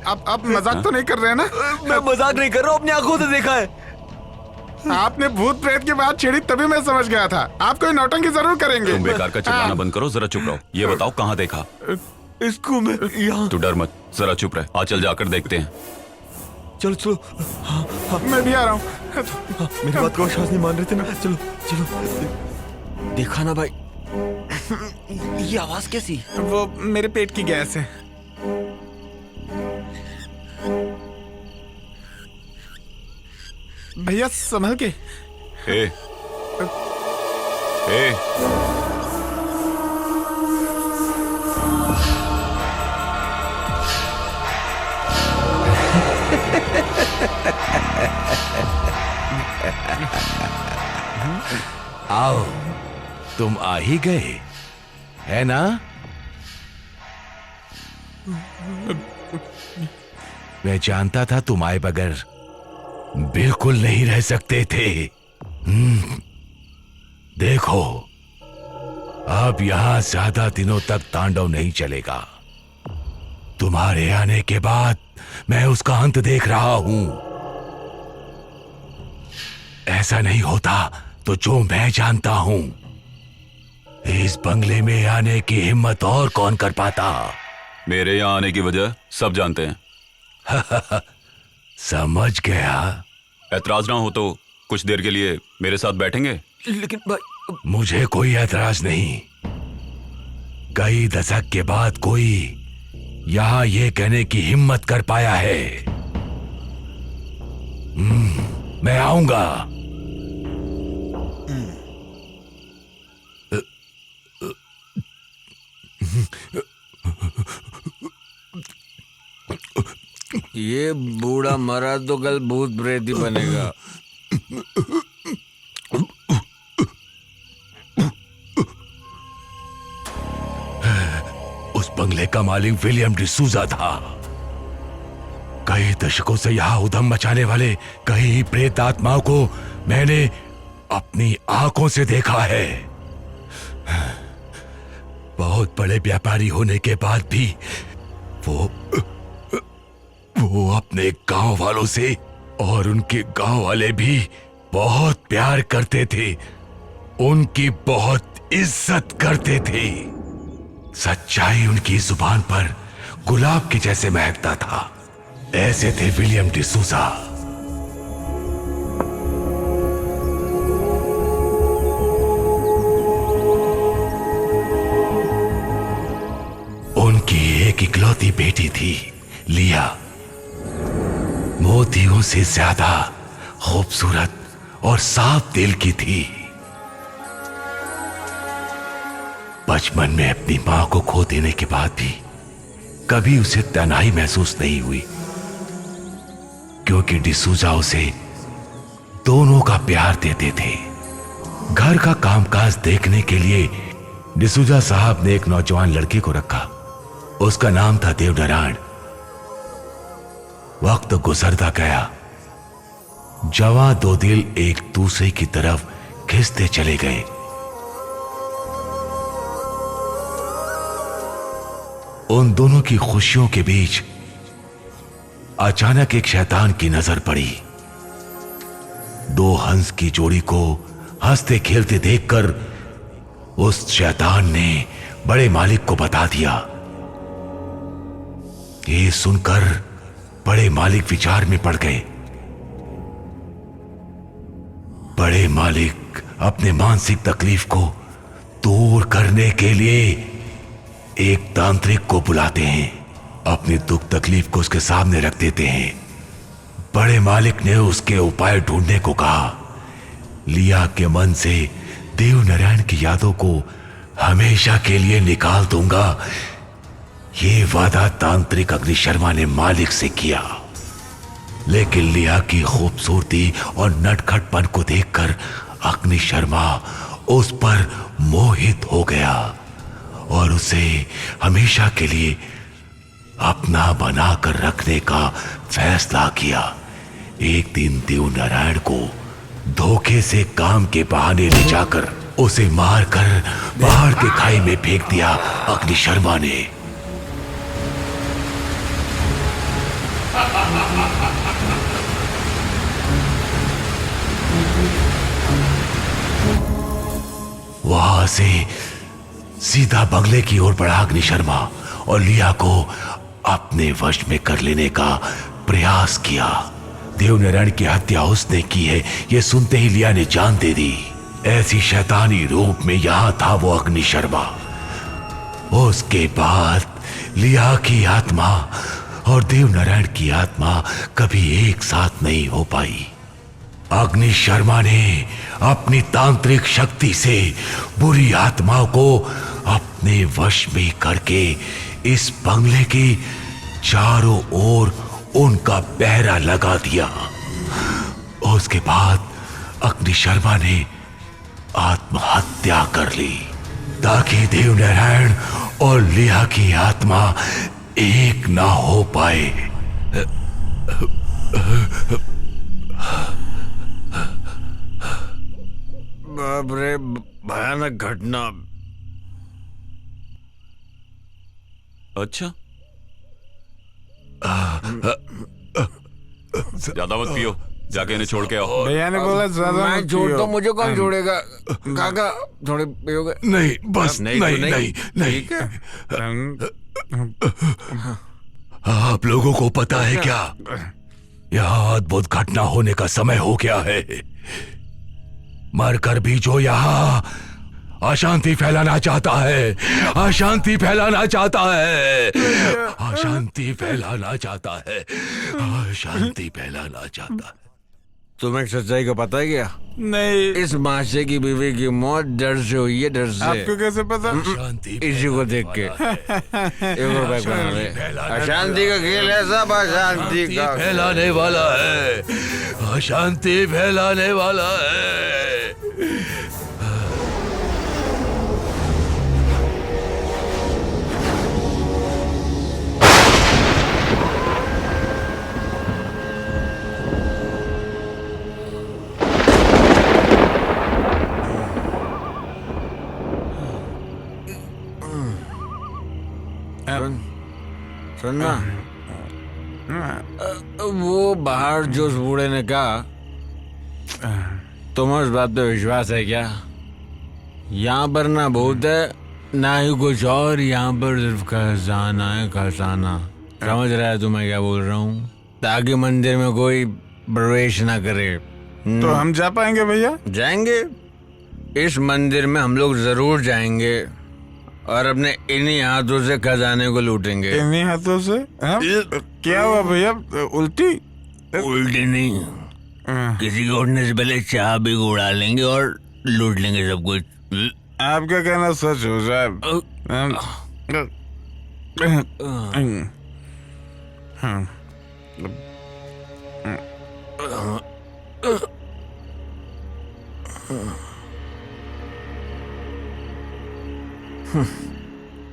आप मजाक तो नहीं कर रहे हैं ना? मैं मजाक नहीं कर रहा हूँ, अपनी आंखों से देखा है। आपने भूत प्रेत की बात छेड़ी तभी मैं समझ गया था। आप कोई नौटंकी जरूर करेंगे। तुम बेकार का चिल्लाना बंद करो, जरा चुप रहो। ये बताओ कहाँ देखा? इसको मैं यहाँ। तू डर मत, जरा चुप रह। चल जाकर देखते हैं। चलो चलो। मैं भी आ रहा हूँ। मेरी बात को विश्वास नहीं मान रहे थे ना। चलो चलो। देखा ना भाई, ये आवाज कैसी? वो मेरे पेट की गैस है। भैया संभल के। ए, ए, आओ, तुम आ ही गए, है ना? मैं जानता था तुम आए बगैर बिल्कुल नहीं रह सकते थे। देखो, अब यहां ज्यादा दिनों तक तांडव नहीं चलेगा। तुम्हारे आने के बाद मैं उसका अंत देख रहा हूं। ऐसा नहीं होता तो जो मैं जानता हूं, इस बंगले में आने की हिम्मत और कौन कर पाता? मेरे यहाँ आने की वजह सब जानते हैं। समझ गया। ऐतराज ना हो तो कुछ देर के लिए मेरे साथ बैठेंगे? लेकिन भाई, मुझे कोई ऐतराज नहीं। कई दशक के बाद कोई यहां ये कहने की हिम्मत कर पाया है। मैं आऊंगा। ये बूढ़ा मरा तो कल भूत प्रेत ही बनेगा। उस बंगले का मालिक विलियम डिसूजा था। कई दशकों से यहां उधम मचाने वाले कई प्रेत आत्माओं को मैंने अपनी आंखों से देखा है। बहुत बड़े व्यापारी होने के बाद भी वो अपने गांव वालों से और उनके गांव वाले भी बहुत प्यार करते थे, उनकी बहुत इज्जत करते थे। सच्चाई उनकी जुबान पर गुलाब के जैसे महकता था। ऐसे थे विलियम डिसूजा। उनकी एक इकलौती बेटी थी, लिया। मोतियों से ज्यादा खूबसूरत और साफ दिल की थी। बचपन में अपनी मां को खो देने के बाद भी कभी उसे तन्हाई महसूस नहीं हुई, क्योंकि डिसूजा उसे दोनों का प्यार देते थे। घर का कामकाज देखने के लिए डिसूजा साहब ने एक नौजवान लड़के को रखा। उसका नाम था देवनारायण। वक्त गुजरता गया, जवां दो दिल एक दूसरे की तरफ खिंचते चले गए। उन दोनों की खुशियों के बीच अचानक एक शैतान की नजर पड़ी। दो हंस की जोड़ी को हंसते खेलते देखकर उस शैतान ने बड़े मालिक को बता दिया। ये सुनकर बड़े मालिक विचार में पड़ गए। बड़े मालिक अपने मानसिक तकलीफ को दूर करने के लिए एक तांत्रिक को बुलाते हैं, अपनी दुख तकलीफ को उसके सामने रख देते हैं। बड़े मालिक ने उसके उपाय ढूंढने को कहा। लिया के मन से देवनारायण की यादों को हमेशा के लिए निकाल दूंगा, ये वादा तांत्रिक अग्नि शर्मा ने मालिक से किया। लेकिन लिया की खूबसूरती और नटखटपन को देखकर अग्नि शर्मा उस पर मोहित हो गया और उसे हमेशा के लिए अपना बनाकर रखने का फैसला किया। एक दिन देवनारायण को धोखे से काम के बहाने ले जाकर उसे मारकर बाहर के खाई में फेंक दिया अग्नि शर्मा ने। वहां से सीधा बंगले की ओर बढ़ा अग्नि शर्मा और लिया को अपने वश में कर लेने का प्रयास किया। देवनारायण की हत्या उसने की है, यह सुनते ही लिया ने जान दे दी। ऐसी शैतानी रूप में यहां था वो अग्नि शर्मा। उसके बाद लिया की आत्मा और देवनारायण की आत्मा कभी एक साथ नहीं हो पाई। अग्नि शर्मा ने अपनी तांत्रिक शक्ति से बुरी आत्माओं को अपने वश में करके इस बंगले के चारों ओर उनका पहरा लगा दिया। उसके बाद अग्नि शर्मा ने आत्महत्या कर ली ताकि देवनारायण और लिया की आत्मा एक ना हो पाए। बाप रे, भयानक घटना। अच्छा, ज्यादा मत पियो, जाके इन्हें छोड़ के आओ। भैया ने बोला ज्यादा मैं छोड़ता हूँ, मुझे कौन छोड़ेगा? काका थोड़े पियोगे? नहीं, बस नहीं, नहीं, तो नहीं, नहीं। ठीक है। आप लोगों को पता है क्या, यहाँ अद्भुत घटना होने का समय हो गया है। मरकर भी जो यहाँ अशांति फैलाना चाहता है, अशांति फैलाना चाहता है, अशांति फैलाना चाहता है, अशांति फैलाना चाहता है। तुम्हें एक सच्चाई को पता है क्या? नहीं। इस माशे की बीवी की मौत डर से हुई है, डर से। आपको कैसे पता? इसी को देख के। अशांति का खेल है, सब अशांति का फैलाने वाला है, अशांति फैलाने वाला है। सुनना, वो बाहर जो उस बूढ़े ने कहा, तुम्हें उस बात पे विश्वास है क्या? यहाँ पर ना भूत है ना ही कुछ और, यहाँ पर सिर्फ खजाना है, खजाना। समझ रहा है तुम्हें क्या बोल रहा हूँ? ताकि मंदिर में कोई प्रवेश ना करे। तो हम जा पाएंगे भैया? जाएंगे, इस मंदिर में हम लोग जरूर जाएंगे और अपने इन्हीं हाथों से खजाने को लूटेंगे। इन्हीं हाथों से? क्या हुआ भैया, उल्टी? उल्टी नहीं, किसी को उठने से पहले चाह भी उड़ा लेंगे और लूट लेंगे सब कुछ। आपका कहना सच हो साहब।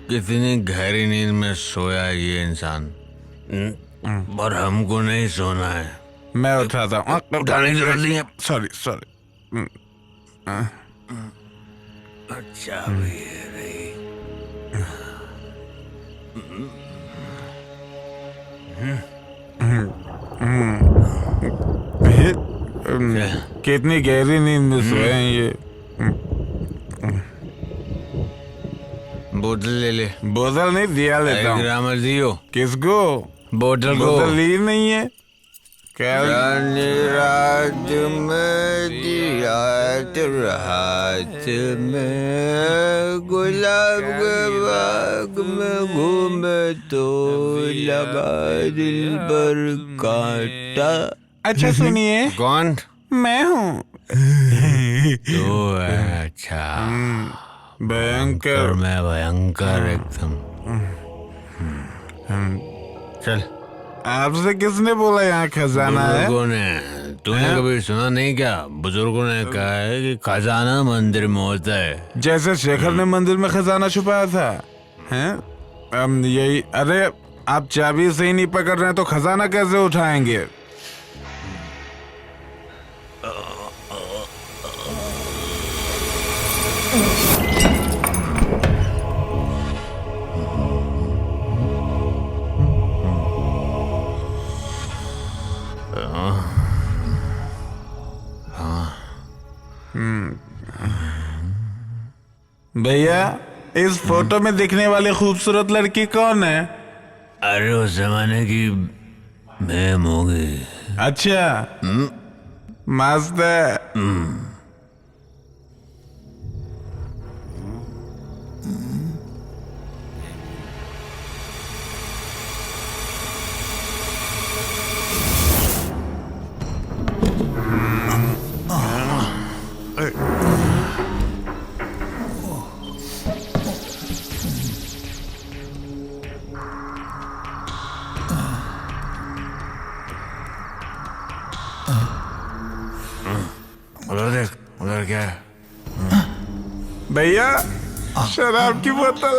कितनी गहरी नींद में सोया है ये इंसान, पर हमको नहीं सोना है। मैं उठाता हूँ। उठाने की जरूरत नहीं है। Sorry sorry. अच्छा भी है रही। कितनी गहरी नींद में सोए हैं ये। बोतल ले ले। बोतल नहीं, दिया लेता हूँ। ग्रामर दियो। किसको? बोतल को। बोतल ली नहीं है क्या? रात में दिया हाथ में, गुलाब के बाग में घूमे तो लगा दिल पर कांटा। अच्छा सुनिए। कौन? मैं हूँ। तो अच्छा, भयंकर। मैं भयंकर एकदम। चल। आपसे किसने बोला यहाँ खजाना है? बुजुर्गों ने। तूने कभी सुना नहीं क्या? बुजुर्गों ने कहा है कि खजाना मंदिर में होता है। जैसे शेखर ने मंदिर में खजाना छुपाया था, हैं? यही। अरे आप चाबी से ही नहीं पकड़ रहे हैं तो खजाना कैसे उठाएंगे? भैया, इस फोटो में दिखने वाली खूबसूरत लड़की कौन है? अरे उस जमाने की मैम होगी। अच्छा, मस्त है। उधर देख, उधर क्या है? भैया, शराब की बोतल।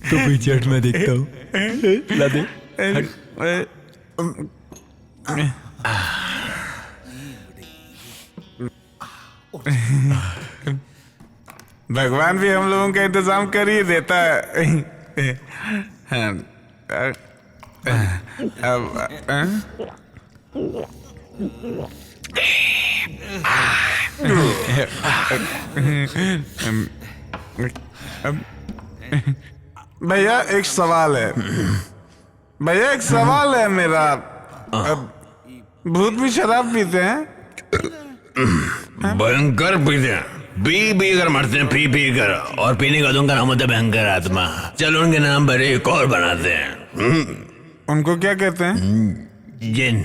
तो पीछे हट, मैं देखता हूँ। ला दे। भगवान भी हम लोगों का इंतजाम कर ही देता है। भैया एक सवाल है। भैया एक सवाल है मेरा। भूत भी शराब पीते हैं? भयंकर पीते हैं। पी कर मरते हैं, पी कर। और पीने का उनका नाम होता है भयंकर आत्मा। चलो उनके नाम पर एक और बनाते हैं। उनको क्या कहते हैं? जिन।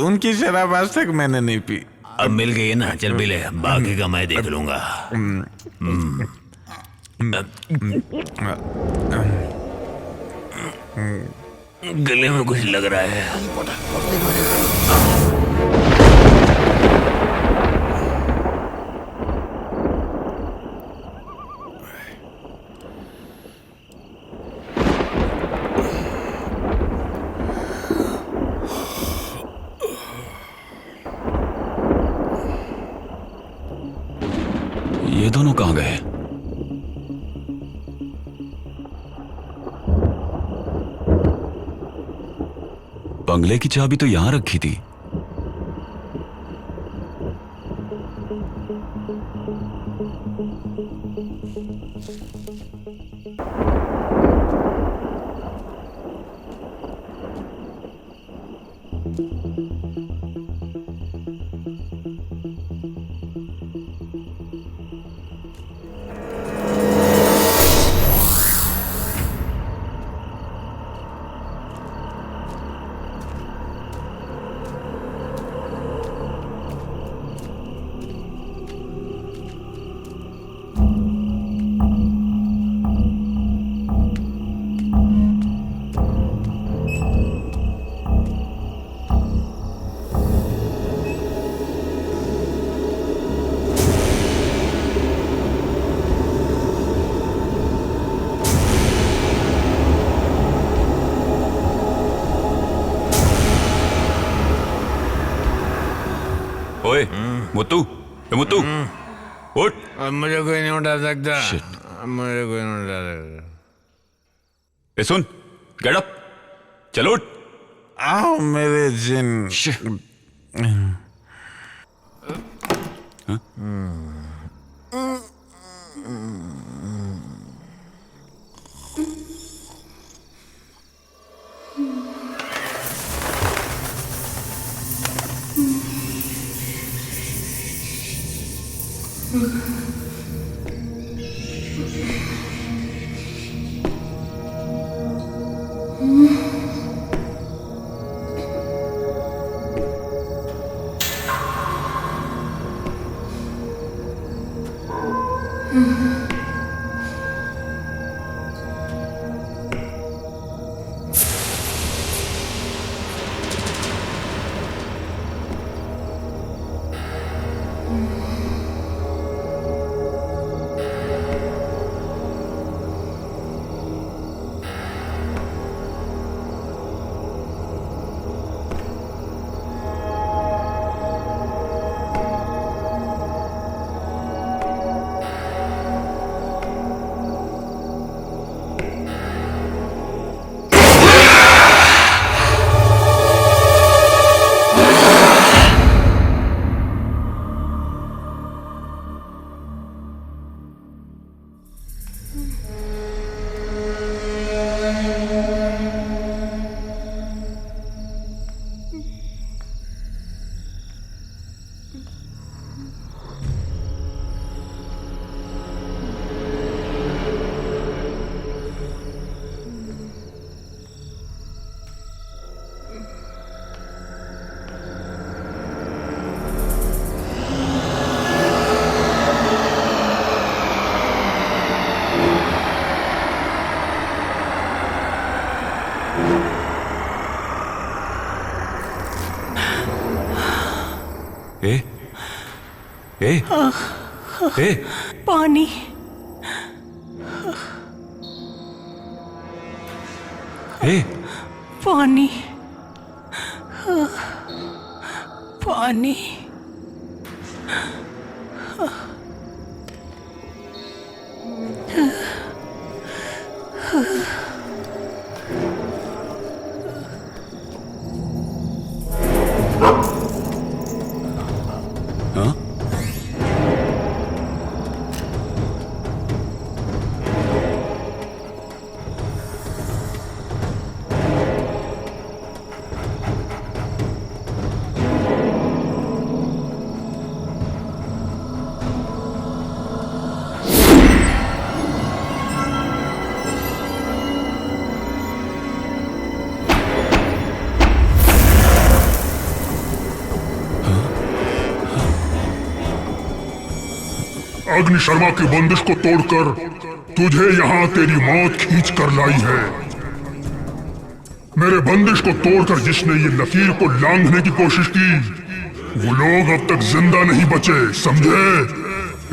उनकी शराब आज तक मैंने नहीं पी। अब मिल गई ना, चल पी ले। बाकी का मैं देख लूंगा। गले में कुछ लग रहा है। ये दोनों कहाँ गए? बंगले की चाबी तो यहां रखी थी। ओए मुत्तू, ए मुत्तू, उठ। अब मुझे कोई नहीं उठा सकता। अब मुझे कोई नहीं उठा सकता। ए सुन, गेट अप, चलो उठ। आओ मेरे जिन। पानी। पानी। पानी। अग्नि शर्मा की बंदिश को तोड़कर तुझे यहाँ तेरी मौत खींच कर लाई है। मेरे बंदिश को तोड़कर जिसने ये लकीर को लांघने की कोशिश की, वो लोग अब तक जिंदा नहीं बचे, समझे?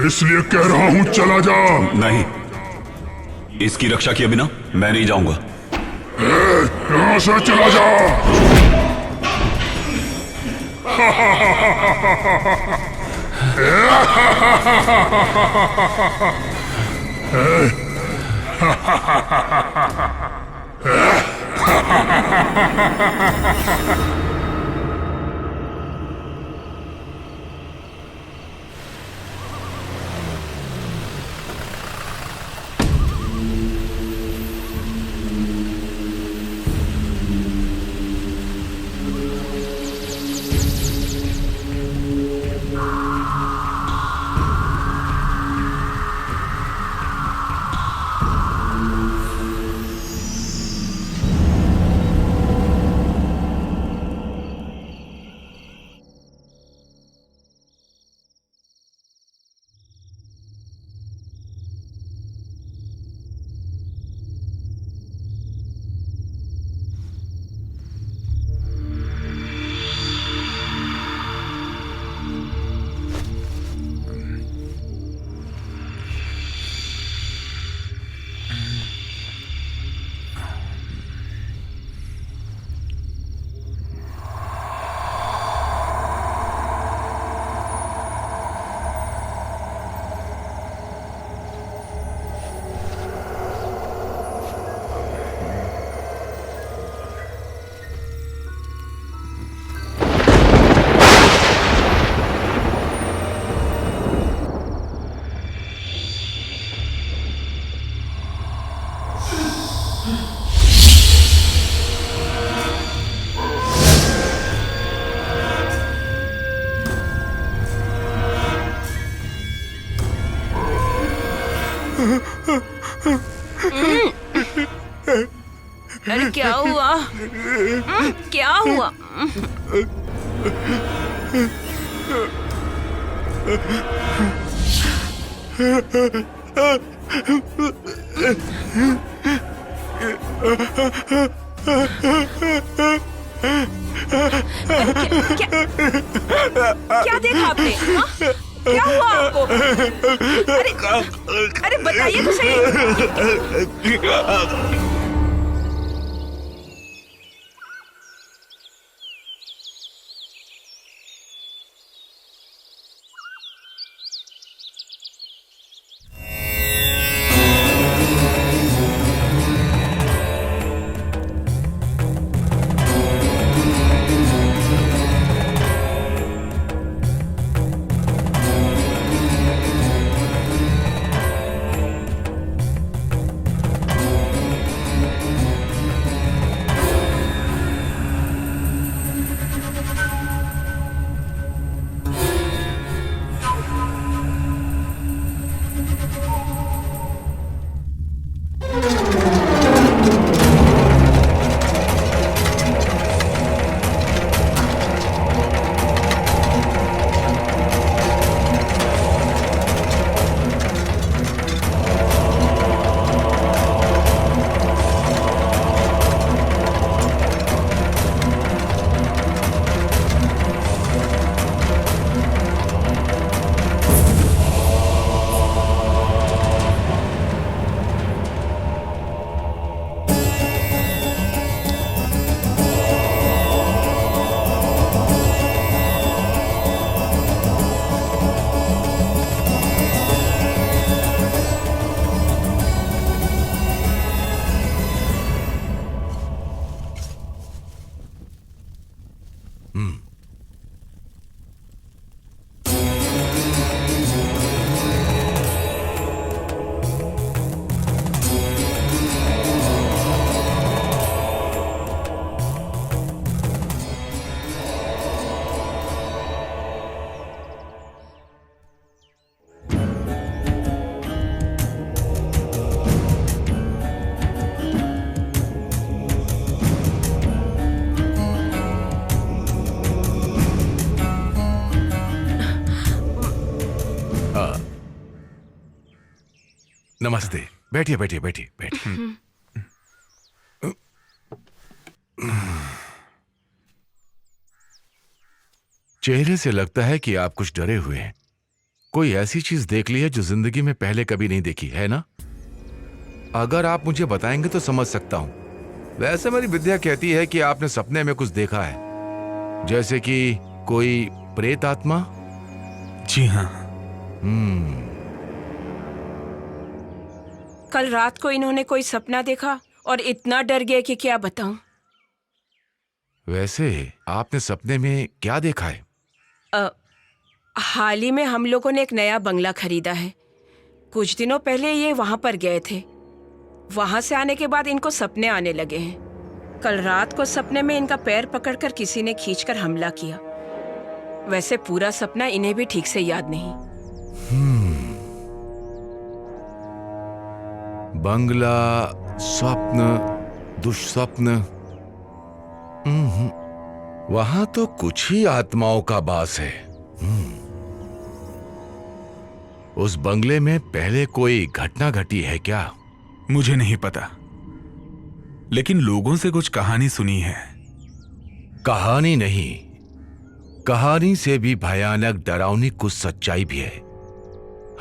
इसलिए कह रहा हूँ चला जा। नहीं, इसकी रक्षा किए बिना मैं नहीं जाऊंगा। यहाँ से चला जा। अरे क्या हुआ? क्या हुआ? क्या देखा आपने? हाँ? क्या हुआ आपको? अरे बताइए तो सही। नमस्ते। बैठिए बैठिए बैठिए बैठिए। चेहरे से लगता है कि आप कुछ डरे हुए हैं। कोई ऐसी चीज देख ली है जो जिंदगी में पहले कभी नहीं देखी है ना? अगर आप मुझे बताएंगे तो समझ सकता हूं। वैसे मेरी विद्या कहती है कि आपने सपने में कुछ देखा है, जैसे कि कोई प्रेत आत्मा। जी हाँ। कल रात को इन्होंने कोई सपना देखा और इतना डर गए कि क्या बताऊं। वैसे आपने सपने में क्या देखा है? हाल ही में हम लोगों ने एक नया बंगला खरीदा है। कुछ दिनों पहले ये वहां पर गए थे। वहां से आने के बाद इनको सपने आने लगे हैं। कल रात को सपने में इनका पैर पकड़कर किसी ने खींचकर हमला किया। वैसे पूरा सपना इन्हें भी ठीक से याद नहीं। बंगला, स्वप्न, दुष्स्वप्न। वहां तो कुछ ही आत्माओं का वास है। उस बंगले में पहले कोई घटना घटी है क्या? मुझे नहीं पता, लेकिन लोगों से कुछ कहानी सुनी है। कहानी नहीं, कहानी से भी भयानक डरावनी कुछ सच्चाई भी है।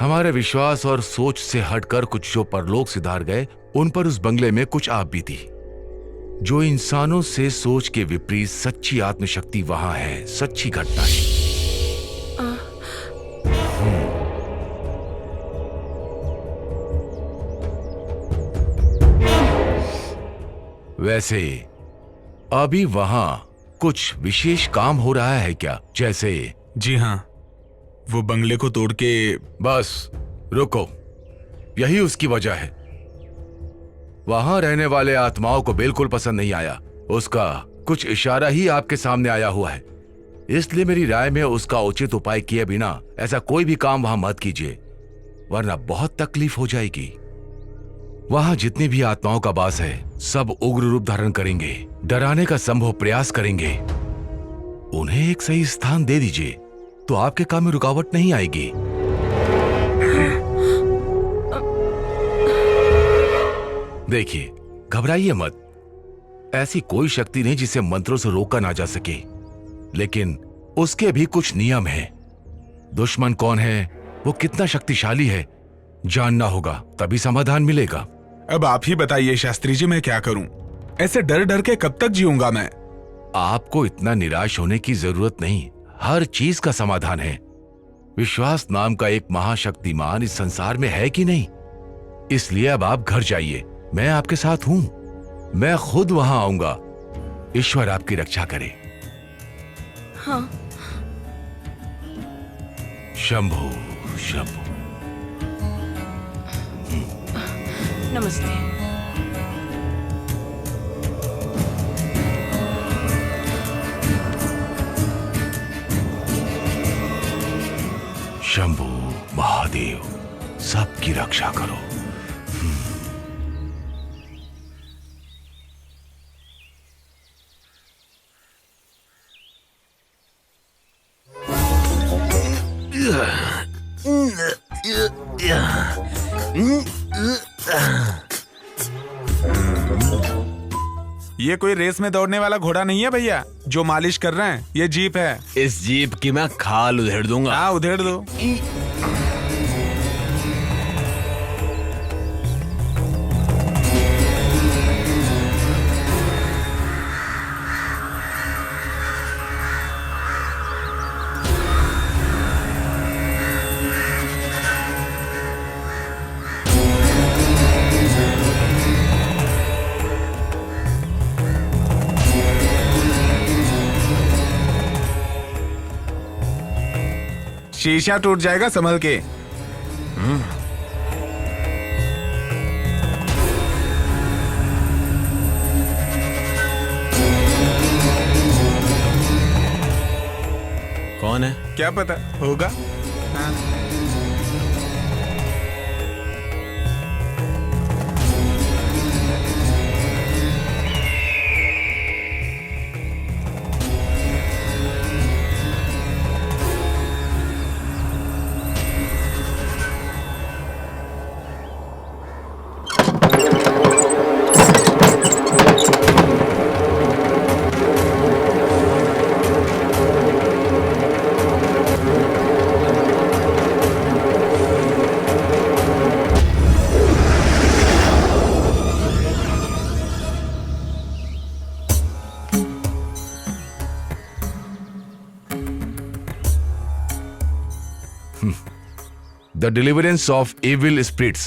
हमारे विश्वास और सोच से हटकर कुछ जो परलोक सिधार गए, उन पर उस बंगले में कुछ आप बीती। जो इंसानों से सोच के विपरीत सच्ची आत्मशक्ति वहां है, सच्ची घटना है। वैसे अभी वहां कुछ विशेष काम हो रहा है क्या? जैसे? जी हाँ, वो बंगले को तोड़ के। बस रुको, यही उसकी वजह है। वहां रहने वाले आत्माओं को बिल्कुल पसंद नहीं आया। उसका कुछ इशारा ही आपके सामने आया हुआ है। इसलिए मेरी राय में उसका उचित उपाय किए बिना ऐसा कोई भी काम वहां मत कीजिए। वरना बहुत तकलीफ हो जाएगी। वहां जितनी भी आत्माओं का वास है सब उग्र रूप धारण करेंगे, डराने का संभव प्रयास करेंगे। उन्हें एक सही स्थान दे दीजिए तो आपके काम में रुकावट नहीं आएगी। देखिए, घबराइए मत। ऐसी कोई शक्ति नहीं जिसे मंत्रों से रोका ना जा सके, लेकिन उसके भी कुछ नियम हैं। दुश्मन कौन है, वो कितना शक्तिशाली है, जानना होगा, तभी समाधान मिलेगा। अब आप ही बताइए शास्त्री जी, मैं क्या करूं? ऐसे डर डर के कब तक जीऊंगा मैं? आपको इतना निराश होने की जरूरत नहीं, हर चीज का समाधान है। विश्वास नाम का एक महाशक्तिमान इस संसार में है कि नहीं, इसलिए अब आप घर जाइए, मैं आपके साथ हूं, मैं खुद वहां आऊंगा। ईश्वर आपकी रक्षा करे। हाँ। शंभु शंभु। नमस्ते। शंभु महादेव, सबकी रक्षा करो। ये कोई रेस में दौड़ने वाला घोड़ा नहीं है भैया जो मालिश कर रहे हैं, ये जीप है। इस जीप की मैं खाल उधेड़ दूंगा। हाँ, उधेड़ दो। शीशा टूट जाएगा, संभल के। कौन है? क्या पता होगा। हाँ। The Deliverance of Evil Spirits,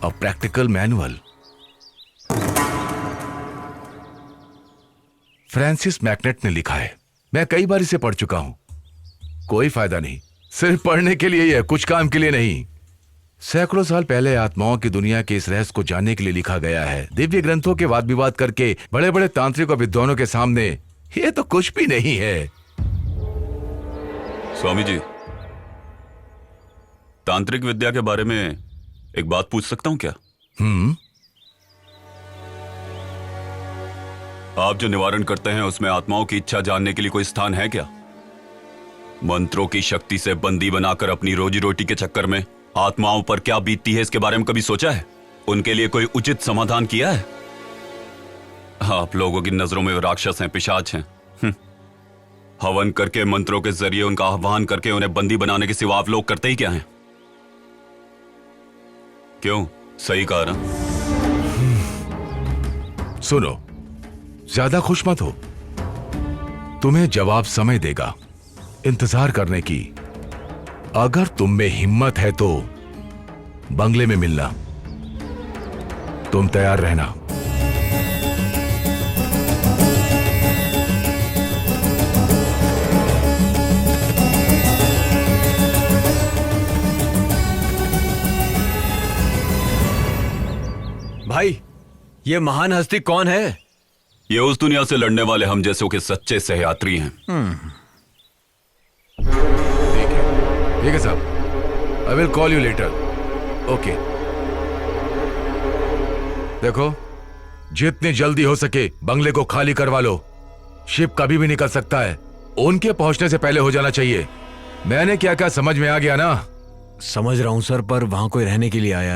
a practical manual. Francis MacNutt ने लिखा है, मैं कई बार इसे पढ़ चुका हूं, कोई फायदा नहीं। सिर्फ पढ़ने के लिए ही है, कुछ काम के लिए नहीं। सैकड़ों साल पहले आत्माओं की दुनिया के इस रहस्य को जानने के लिए लिखा गया है। दिव्य ग्रंथों के वाद विवाद करके बड़े बड़े तांत्रिक और विद्वानों के सामने ये तो कुछ भी नहीं है। स्वामी जी, तांत्रिक विद्या के बारे में एक बात पूछ सकता हूं क्या? आप जो निवारण करते हैं उसमें आत्माओं की इच्छा जानने के लिए कोई स्थान है क्या? मंत्रों की शक्ति से बंदी बनाकर अपनी रोजी रोटी के चक्कर में आत्माओं पर क्या बीतती है, इसके बारे में कभी सोचा है? उनके लिए कोई उचित समाधान किया है? आप लोगों की नजरों में वो राक्षस हैं, पिशाच हैं। हवन करके, मंत्रों के जरिए उनका आह्वान करके उन्हें बंदी बनाने के सिवा आप लोग करते ही क्या हैं? क्यों? सही कहा ना? सुनो, ज्यादा खुश मत हो, तुम्हें जवाब समय देगा, इंतजार करने की। अगर तुम में हिम्मत है तो बंगले में मिलना, तुम तैयार रहना। भाई, ये महान हस्ती कौन है? ये उस दुनिया से लड़ने वाले हम जैसों के सच्चे सहयात्री हैं। ठीक है साहब। I will call you later. Okay. देखो, जितनी जल्दी हो सके बंगले को खाली करवा लो। शिप कभी भी निकल सकता है, उनके पहुंचने से पहले हो जाना चाहिए। मैंने क्या क्या समझ में आ गया ना? समझ रहा हूं सर, पर वहां कोई रहने के लिए आया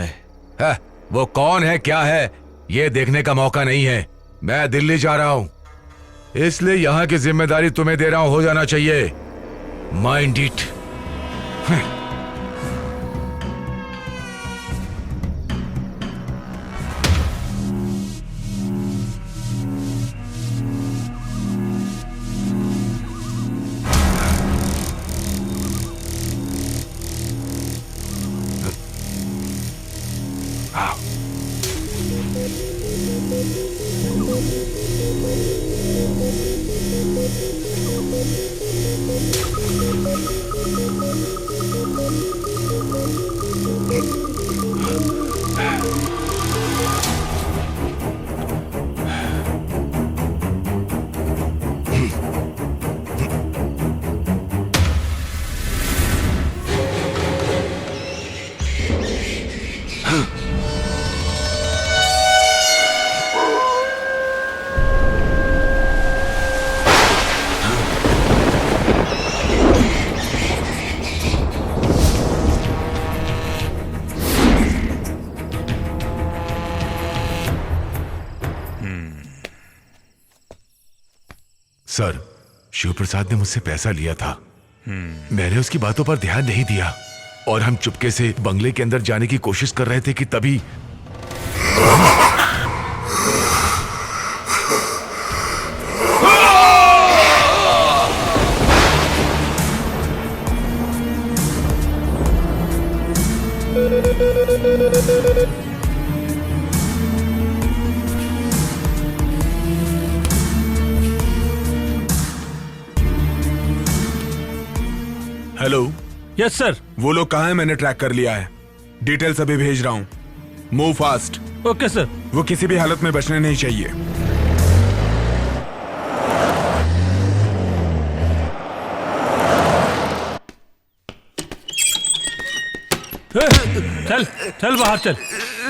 है। वो कौन है, क्या है, ये देखने का मौका नहीं है। मैं दिल्ली जा रहा हूं, इसलिए यहां की जिम्मेदारी तुम्हें दे रहा हूं, हो जाना चाहिए। Mind it. सर, शिव प्रसाद ने मुझसे पैसा लिया था। मैंने उसकी बातों पर ध्यान नहीं दिया और हम चुपके से बंगले के अंदर जाने की कोशिश कर रहे थे कि तभी हेलो। Yes sir. वो लोग कहाँ हैं? मैंने ट्रैक कर लिया है, डिटेल्स अभी भेज रहा हूँ। Move fast. Okay sir. वो किसी भी हालत में बचने नहीं चाहिए। चल चल बाहर चल,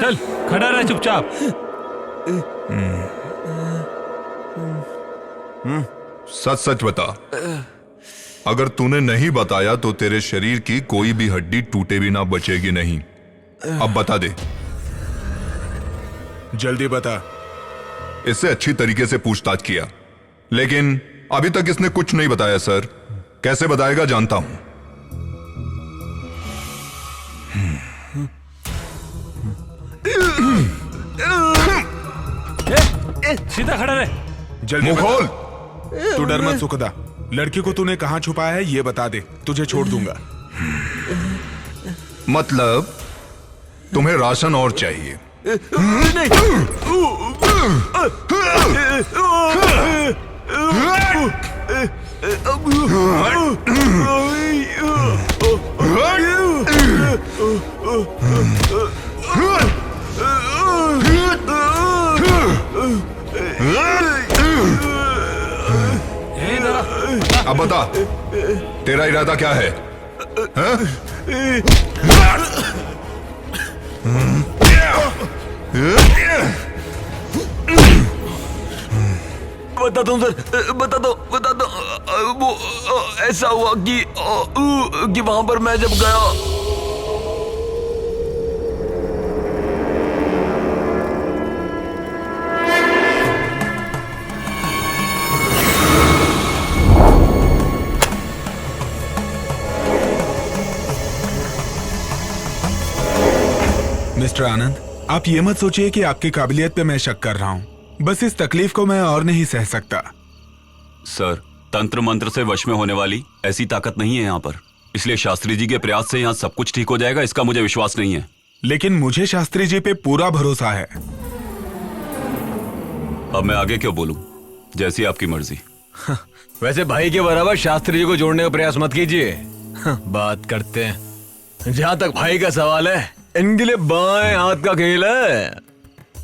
चल खड़ा रह चुपचाप। सच सच बता, अगर तूने नहीं बताया तो तेरे शरीर की कोई भी हड्डी टूटे भी ना बचेगी नहीं। अब बता दे। जल्दी बता। इससे अच्छी तरीके से पूछताछ किया, लेकिन अभी तक इसने कुछ नहीं बताया सर। कैसे बताएगा जानता हूं। सीधा खड़ा रहे। जल्दी मुंह खोल। तू डर मत सुखदा। लड़की को तूने कहां छुपाया है ये बता दे, तुझे छोड़ दूंगा। मतलब तुम्हें राशन और चाहिए? अब बता, तेरा इरादा क्या है? बताता हूँ सर, बता दो। वो ऐसा हुआ कि वहां पर मैं जब गया। मिस्टर आनंद, आप ये मत सोचिए कि आपकी काबिलियत पे मैं शक कर रहा हूँ। बस इस तकलीफ को मैं और नहीं सह सकता। सर, तंत्र मंत्र से वश में होने वाली ऐसी ताकत नहीं है यहाँ पर, इसलिए शास्त्री जी के प्रयास से यहाँ सब कुछ ठीक हो जाएगा, इसका मुझे विश्वास नहीं है। लेकिन मुझे शास्त्री जी पे पूरा भरोसा है। अब मैं आगे क्यों बोलूं? जैसी आपकी मर्जी। वैसे भाई के बराबर शास्त्री जी को जोड़ने का प्रयास मत कीजिए। बात करते हैं। जहां तक भाई का सवाल है, इनके लिए बाएं हाथ का खेल है।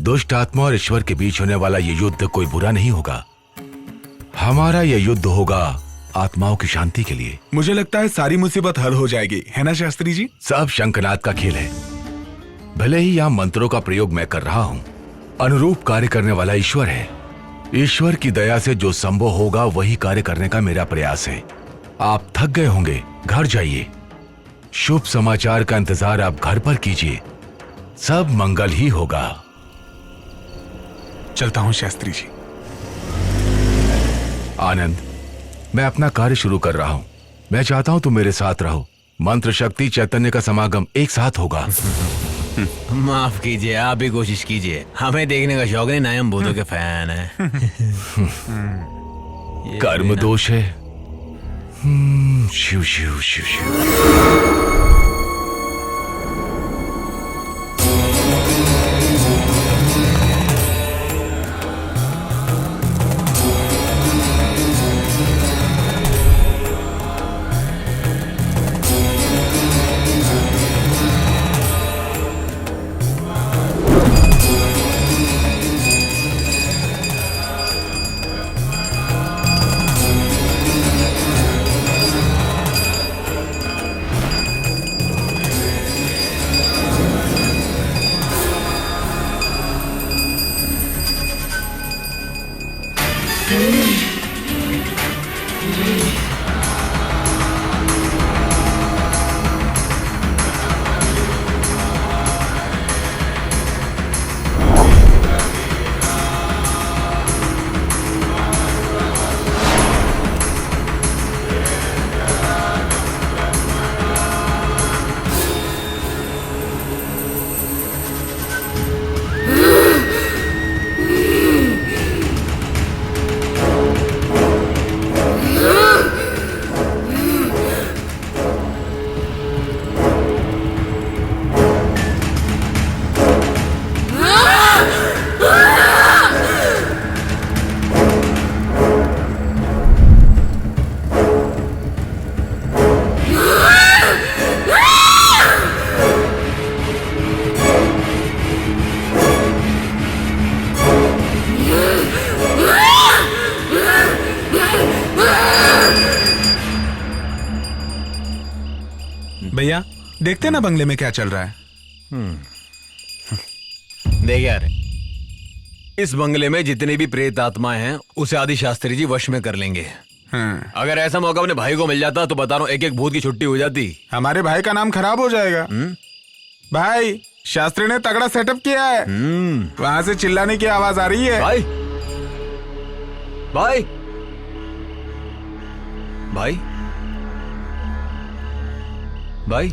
दुष्ट आत्मा और ईश्वर के बीच होने वाला ये युद्ध कोई बुरा नहीं होगा। हमारा ये युद्ध होगा आत्माओं की शांति के लिए। मुझे लगता है सारी मुसीबत हल हो जाएगी, है ना शास्त्री जी? सब शंखनाद का खेल है। भले ही यहाँ मंत्रों का प्रयोग मैं कर रहा हूँ, अनुरूप कार्य करने वाला ईश्वर है। ईश्वर की दया से जो संभव होगा वही कार्य करने का मेरा प्रयास है। आप थक गए होंगे, घर जाइए। शुभ समाचार का इंतजार आप घर पर कीजिए, सब मंगल ही होगा। चलता हूँ शास्त्री जी। आनंद, मैं अपना कार्य शुरू कर रहा हूँ। मैं चाहता हूँ तुम मेरे साथ रहो। मंत्र शक्ति चैतन्य का समागम एक साथ होगा। माफ कीजिए, आप भी कोशिश कीजिए। हमें देखने का शौक नहीं, ना हम भूतों के फैन है। कर्म दोष है। शिव शिव शिव शिव। भैया देखते ना बंगले में क्या चल रहा है। देख यार, इस बंगले में जितनी भी प्रेत आत्माएं हैं उसे आदि शास्त्री जी वश में कर लेंगे। अगर ऐसा मौका अपने भाई को मिल जाता तो बता रहा हूं, एक एक भूत की छुट्टी हो जाती। हमारे भाई का नाम खराब हो जाएगा। भाई, शास्त्री ने तगड़ा सेटअप किया है। वहां से चिल्लाने की आवाज आ रही है। भाई भाई भाई भाई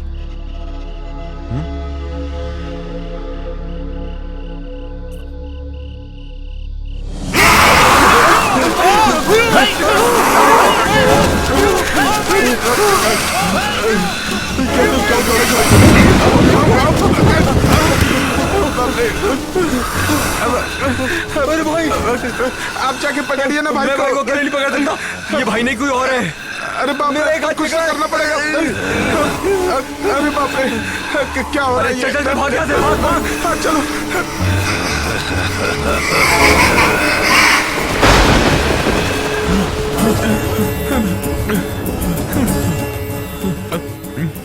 अरे भाई, आप जाके पकड़िए ना भाई को। भाई को अकेले नहीं पकड़ सकता, ये भाई नहीं कोई और है। अरे बाप रे, एक हाथ कुछ करना पड़ेगा। अरे बाप रे, क्या हो रहा है? चल चल भाग, यहाँ से भाग। चलो।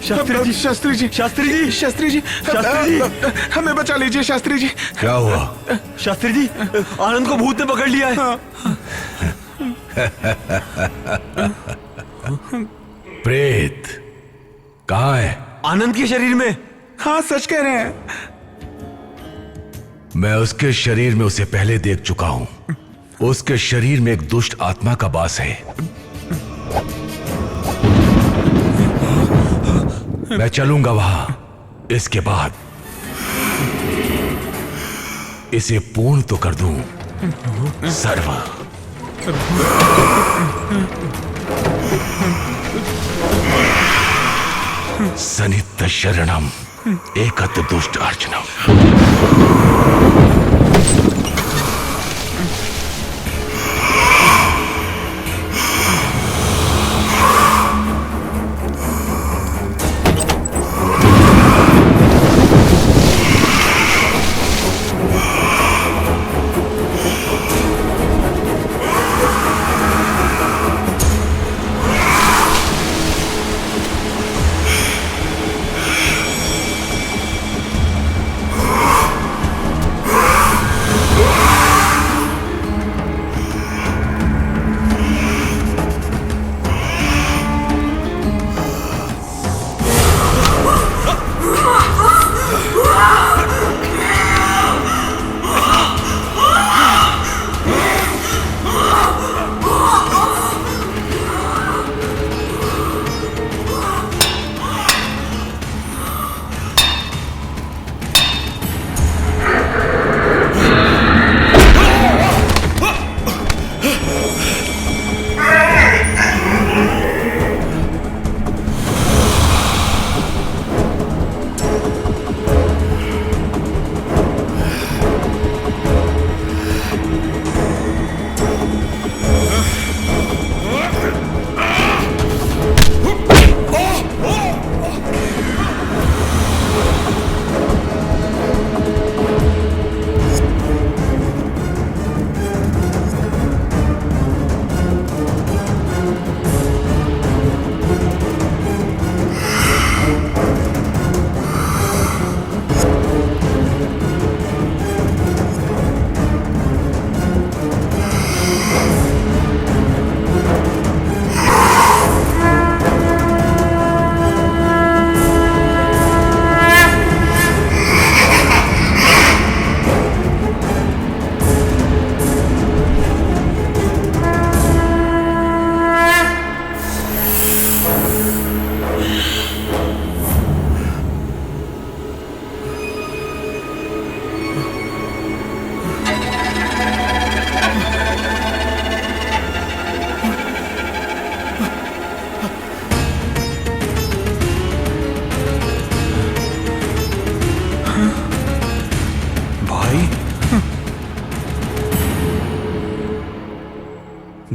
शास्त्री जी, शास्त्री जी, शास्त्री जी, शास्त्री जी, शास्त्री जी, हमें बचा लीजिए शास्त्री जी। क्या हुआ? शास्त्री जी, आनंद को भूत ने पकड़ लिया है। प्रेत कहाँ है? आनंद के शरीर में। हाँ, सच कह रहे हैं। मैं उसके शरीर में उसे पहले देख चुका हूं। उसके शरीर में एक दुष्ट आत्मा का वास है। मैं चलूंगा वहां। इसके बाद इसे पूर्ण तो कर दूं। सर्व सनित्य शरणम एकत दुष्ट अर्चनम।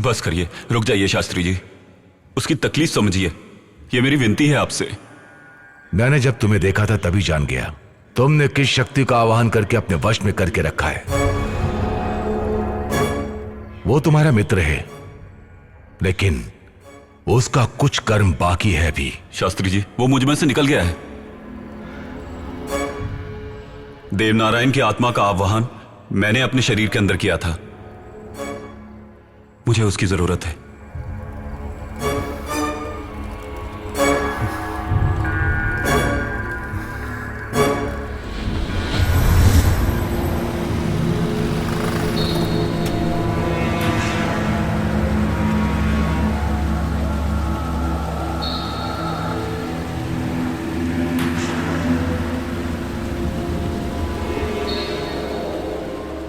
बस करिए, रुक जाइए शास्त्री जी। उसकी तकलीफ समझिए, ये मेरी विनती है आपसे। मैंने जब तुम्हें देखा था तभी जान गया तुमने किस शक्ति का आवाहन करके अपने वश में करके रखा है। वो तुम्हारा मित्र है, लेकिन उसका कुछ कर्म बाकी है भी। शास्त्री जी, वो मुझ में से निकल गया है। देवनारायण की आत्मा का आवाहन मैंने अपने शरीर के अंदर किया था। मुझे उसकी जरूरत है।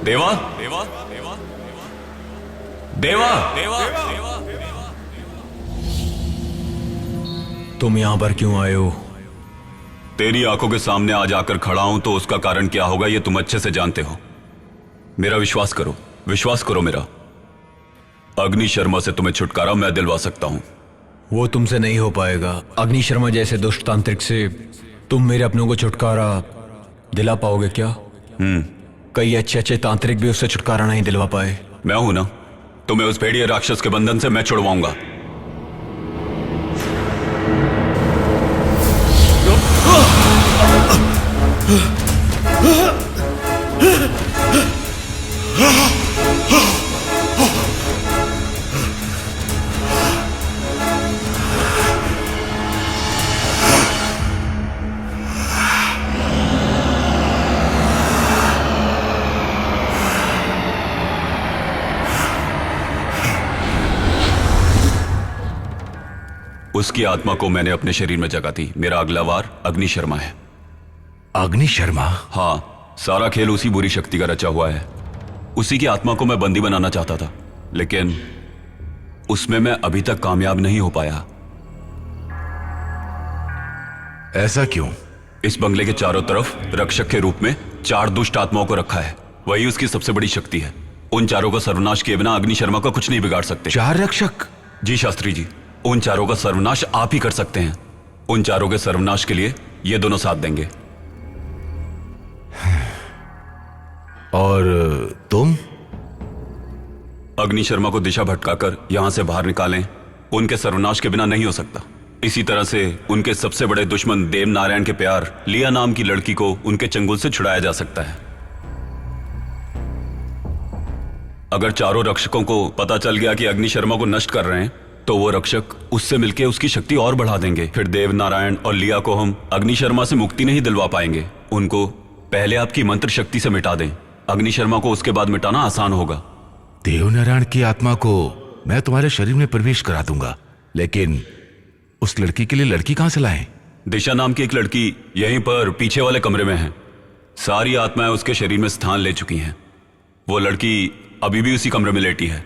देवा देवा देवा देवा देवा देवा तुम यहां पर क्यों आए हो? तेरी आंखों के सामने आज आकर खड़ा हूं तो उसका कारण क्या होगा ये तुम अच्छे से जानते हो। मेरा विश्वास करो मेरा। अग्नि शर्मा से तुम्हें छुटकारा मैं दिलवा सकता हूं। वो तुमसे नहीं हो पाएगा। अग्नि शर्मा जैसे दुष्ट तांत्रिक से तुम मेरे अपनों को छुटकारा दिला पाओगे क्या? कई अच्छे तांत्रिक भी उससे छुटकारा नहीं दिलवा पाए। मैं हूं ना, तुम्हें उस भेड़िए राक्षस के बंधन से मैं छुड़वाऊंगा। उसकी आत्मा को मैंने अपने शरीर में जगा दी। मेरा अगला वार अग्नि शर्मा है। अग्नि शर्मा? हाँ, सारा खेल उसी बुरी शक्ति का रचा हुआ है। उसी की आत्मा को मैं बंदी बनाना चाहता था, लेकिन उसमें मैं अभी तक कामयाब नहीं हो पाया। ऐसा क्यों? इस बंगले के चारों तरफ रक्षक के रूप में 4 दुष्ट आत्माओं को रखा है। वही उसकी सबसे बड़ी शक्ति है। उन चारों का सर्वनाश किए बिना अग्नि शर्मा का कुछ नहीं बिगाड़ सकते। 4 रक्षक? जी शास्त्री जी, उन चारों का सर्वनाश आप ही कर सकते हैं। उन चारों के सर्वनाश के लिए ये दोनों साथ देंगे। और तुम? अग्नि शर्मा को दिशा भटकाकर यहां से बाहर निकालें। उनके सर्वनाश के बिना नहीं हो सकता। इसी तरह से उनके सबसे बड़े दुश्मन देवनारायण के प्यार लिया नाम की लड़की को उनके चंगुल से छुड़ाया जा सकता है। अगर चारों रक्षकों को पता चल गया कि अग्नि शर्मा को नष्ट कर रहे हैं, तो वो रक्षक उससे मिलकर उसकी शक्ति और बढ़ा देंगे। फिर देवनारायण और लिया को हम अग्नि शर्मा से मुक्ति नहीं दिलवा पाएंगे। उनको पहले आपकी मंत्र शक्ति से मिटा दें। अग्नि शर्मा को उसके बाद मिटाना आसान होगा। देवनारायण की आत्मा को मैं तुम्हारे शरीर में प्रवेश करा दूंगा, लेकिन उस लड़की के लिए लड़की कहां से लाएं? दिशा नाम की एक लड़की यहीं पर पीछे वाले कमरे में है। सारी आत्माएं उसके शरीर में स्थान ले चुकी हैं। वो लड़की अभी भी उसी कमरे में लेटी है।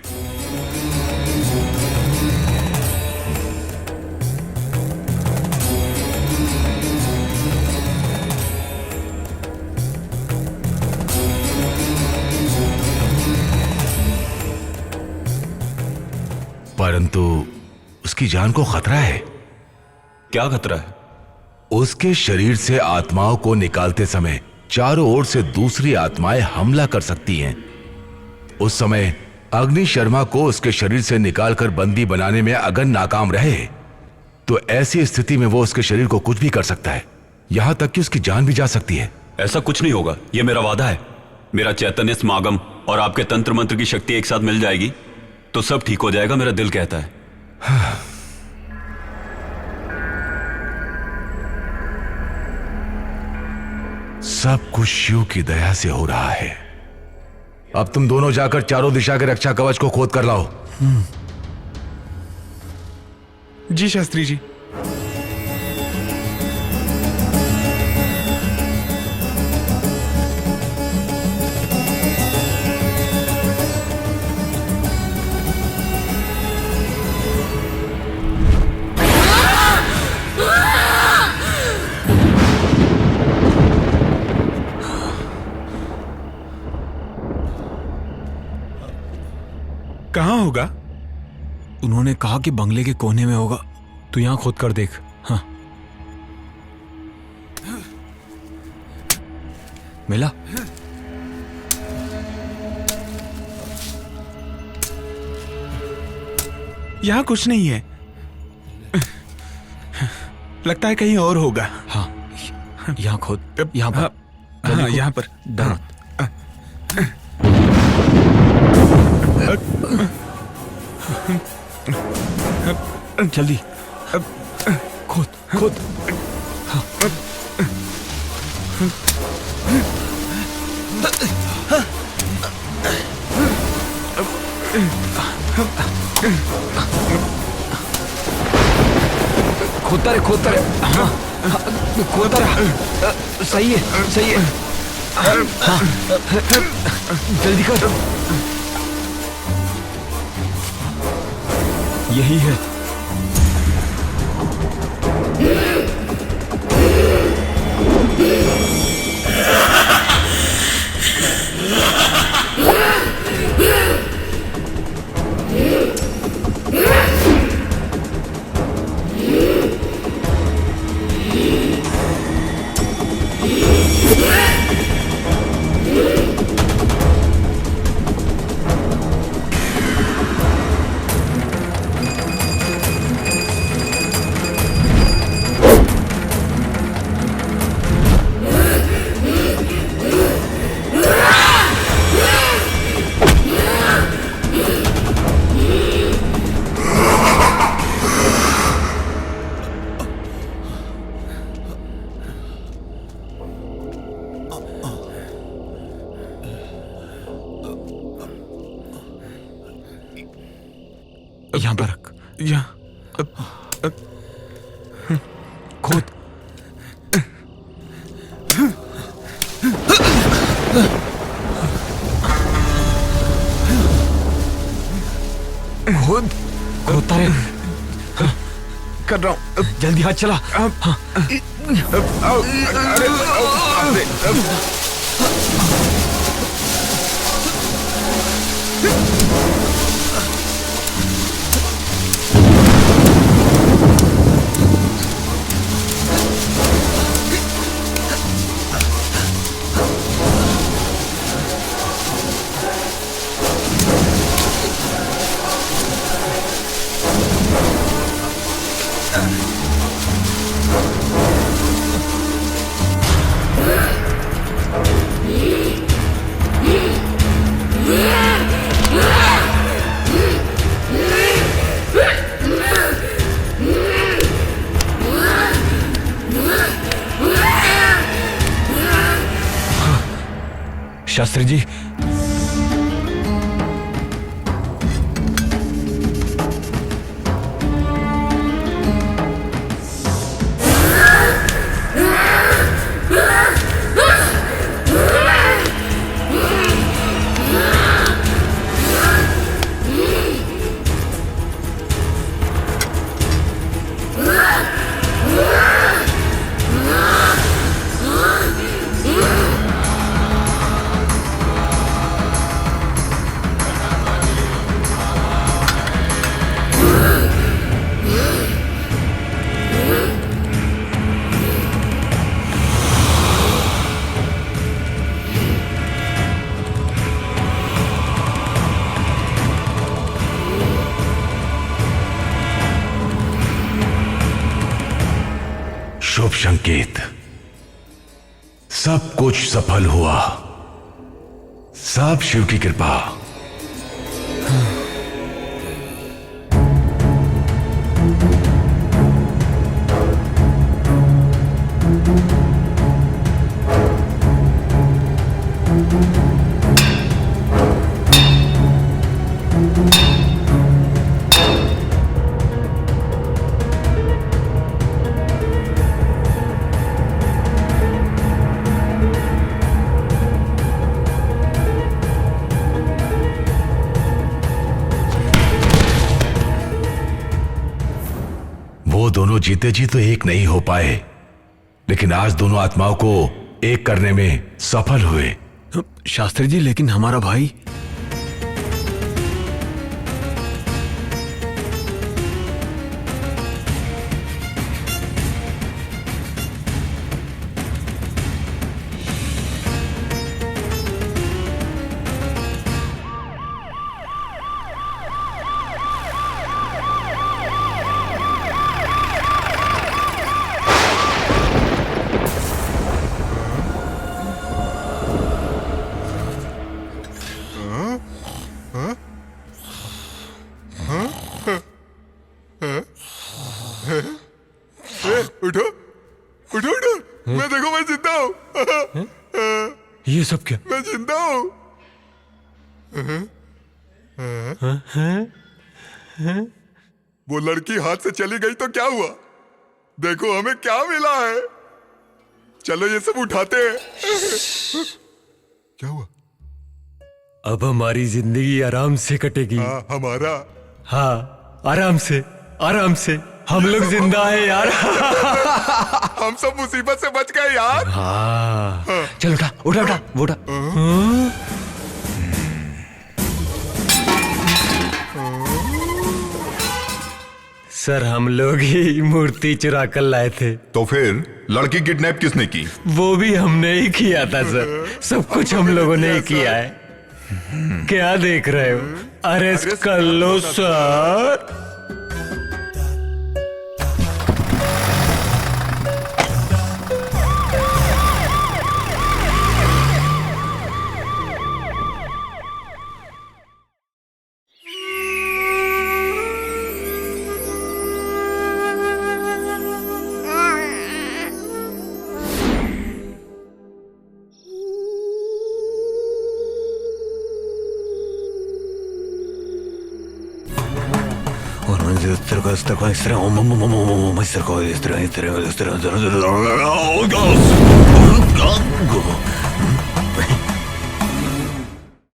परंतु उसकी जान को खतरा है। क्या खतरा है? उसके शरीर से आत्माओं को निकालते समय चारों ओर से दूसरी आत्माएं हमला कर सकती हैं। उस समय अग्नि शर्मा को उसके शरीर से निकालकर बंदी बनाने में अगर नाकाम रहे, तो ऐसी स्थिति में वो उसके शरीर को कुछ भी कर सकता है, यहां तक कि उसकी जान भी जा सकती है। ऐसा कुछ नहीं होगा, यह मेरा वादा है। मेरा चैतन्य समागम और आपके तंत्र मंत्र की शक्ति एक साथ मिल जाएगी तो सब ठीक हो जाएगा, मेरा दिल कहता है। सब कुछ शिव की दया से हो रहा है। अब तुम दोनों जाकर चारों दिशा के रक्षा कवच को खोद कर लाओ। जी शास्त्री जी। कहां होगा? उन्होंने कहा कि बंगले के कोने में होगा। तू यहां खोद कर देख। हाँ, मिला? यहाँ कुछ नहीं है, लगता है कहीं और होगा। हाँ, यहाँ खोद, यहाँ पर। हाँ, यहाँ पर। डर मत। जल्दी खोद खोद। हाँ। खोदता रहे, खोदता रहे। हाँ, खोदता रहा। सही है, सही है। हाँ, जल्दी कर। यही है। यहाँ पर रख। यहाँ खोद। खोद, खोदता रहे। कर रहा हूँ। जल्दी हाथ चला। हाँ। शास्त्री जी, शुभ संकेत। सब कुछ सफल हुआ, सब शिव की कृपा। वो दोनों जीते जी तो एक नहीं हो पाए, लेकिन आज दोनों आत्माओं को एक करने में सफल हुए। शास्त्री जी, लेकिन हमारा भाई। उठो उठो, मैं देखो मैं जिंदा हूँ। ये सब क्या? मैं जिंदा हूँ। वो लड़की हाथ से चली गई तो क्या हुआ? देखो हमें क्या मिला है। चलो ये सब उठाते हैं। क्या हुआ? अब हमारी जिंदगी आराम से कटेगी। हमारा? हाँ, आराम से, आराम से। हम लोग जिंदा है यार। हम सब मुसीबत से बच गए यार। हाँ। चल उठा उठा उठा वो उठा। सर हम लोग ही मूर्ति चुरा कर लाए थे। तो फिर लड़की किडनैप किसने की? वो भी हमने ही किया था सर, सब कुछ हम लोगों ने ही किया है। क्या देख रहे हो? अरेस्ट कर लो सर।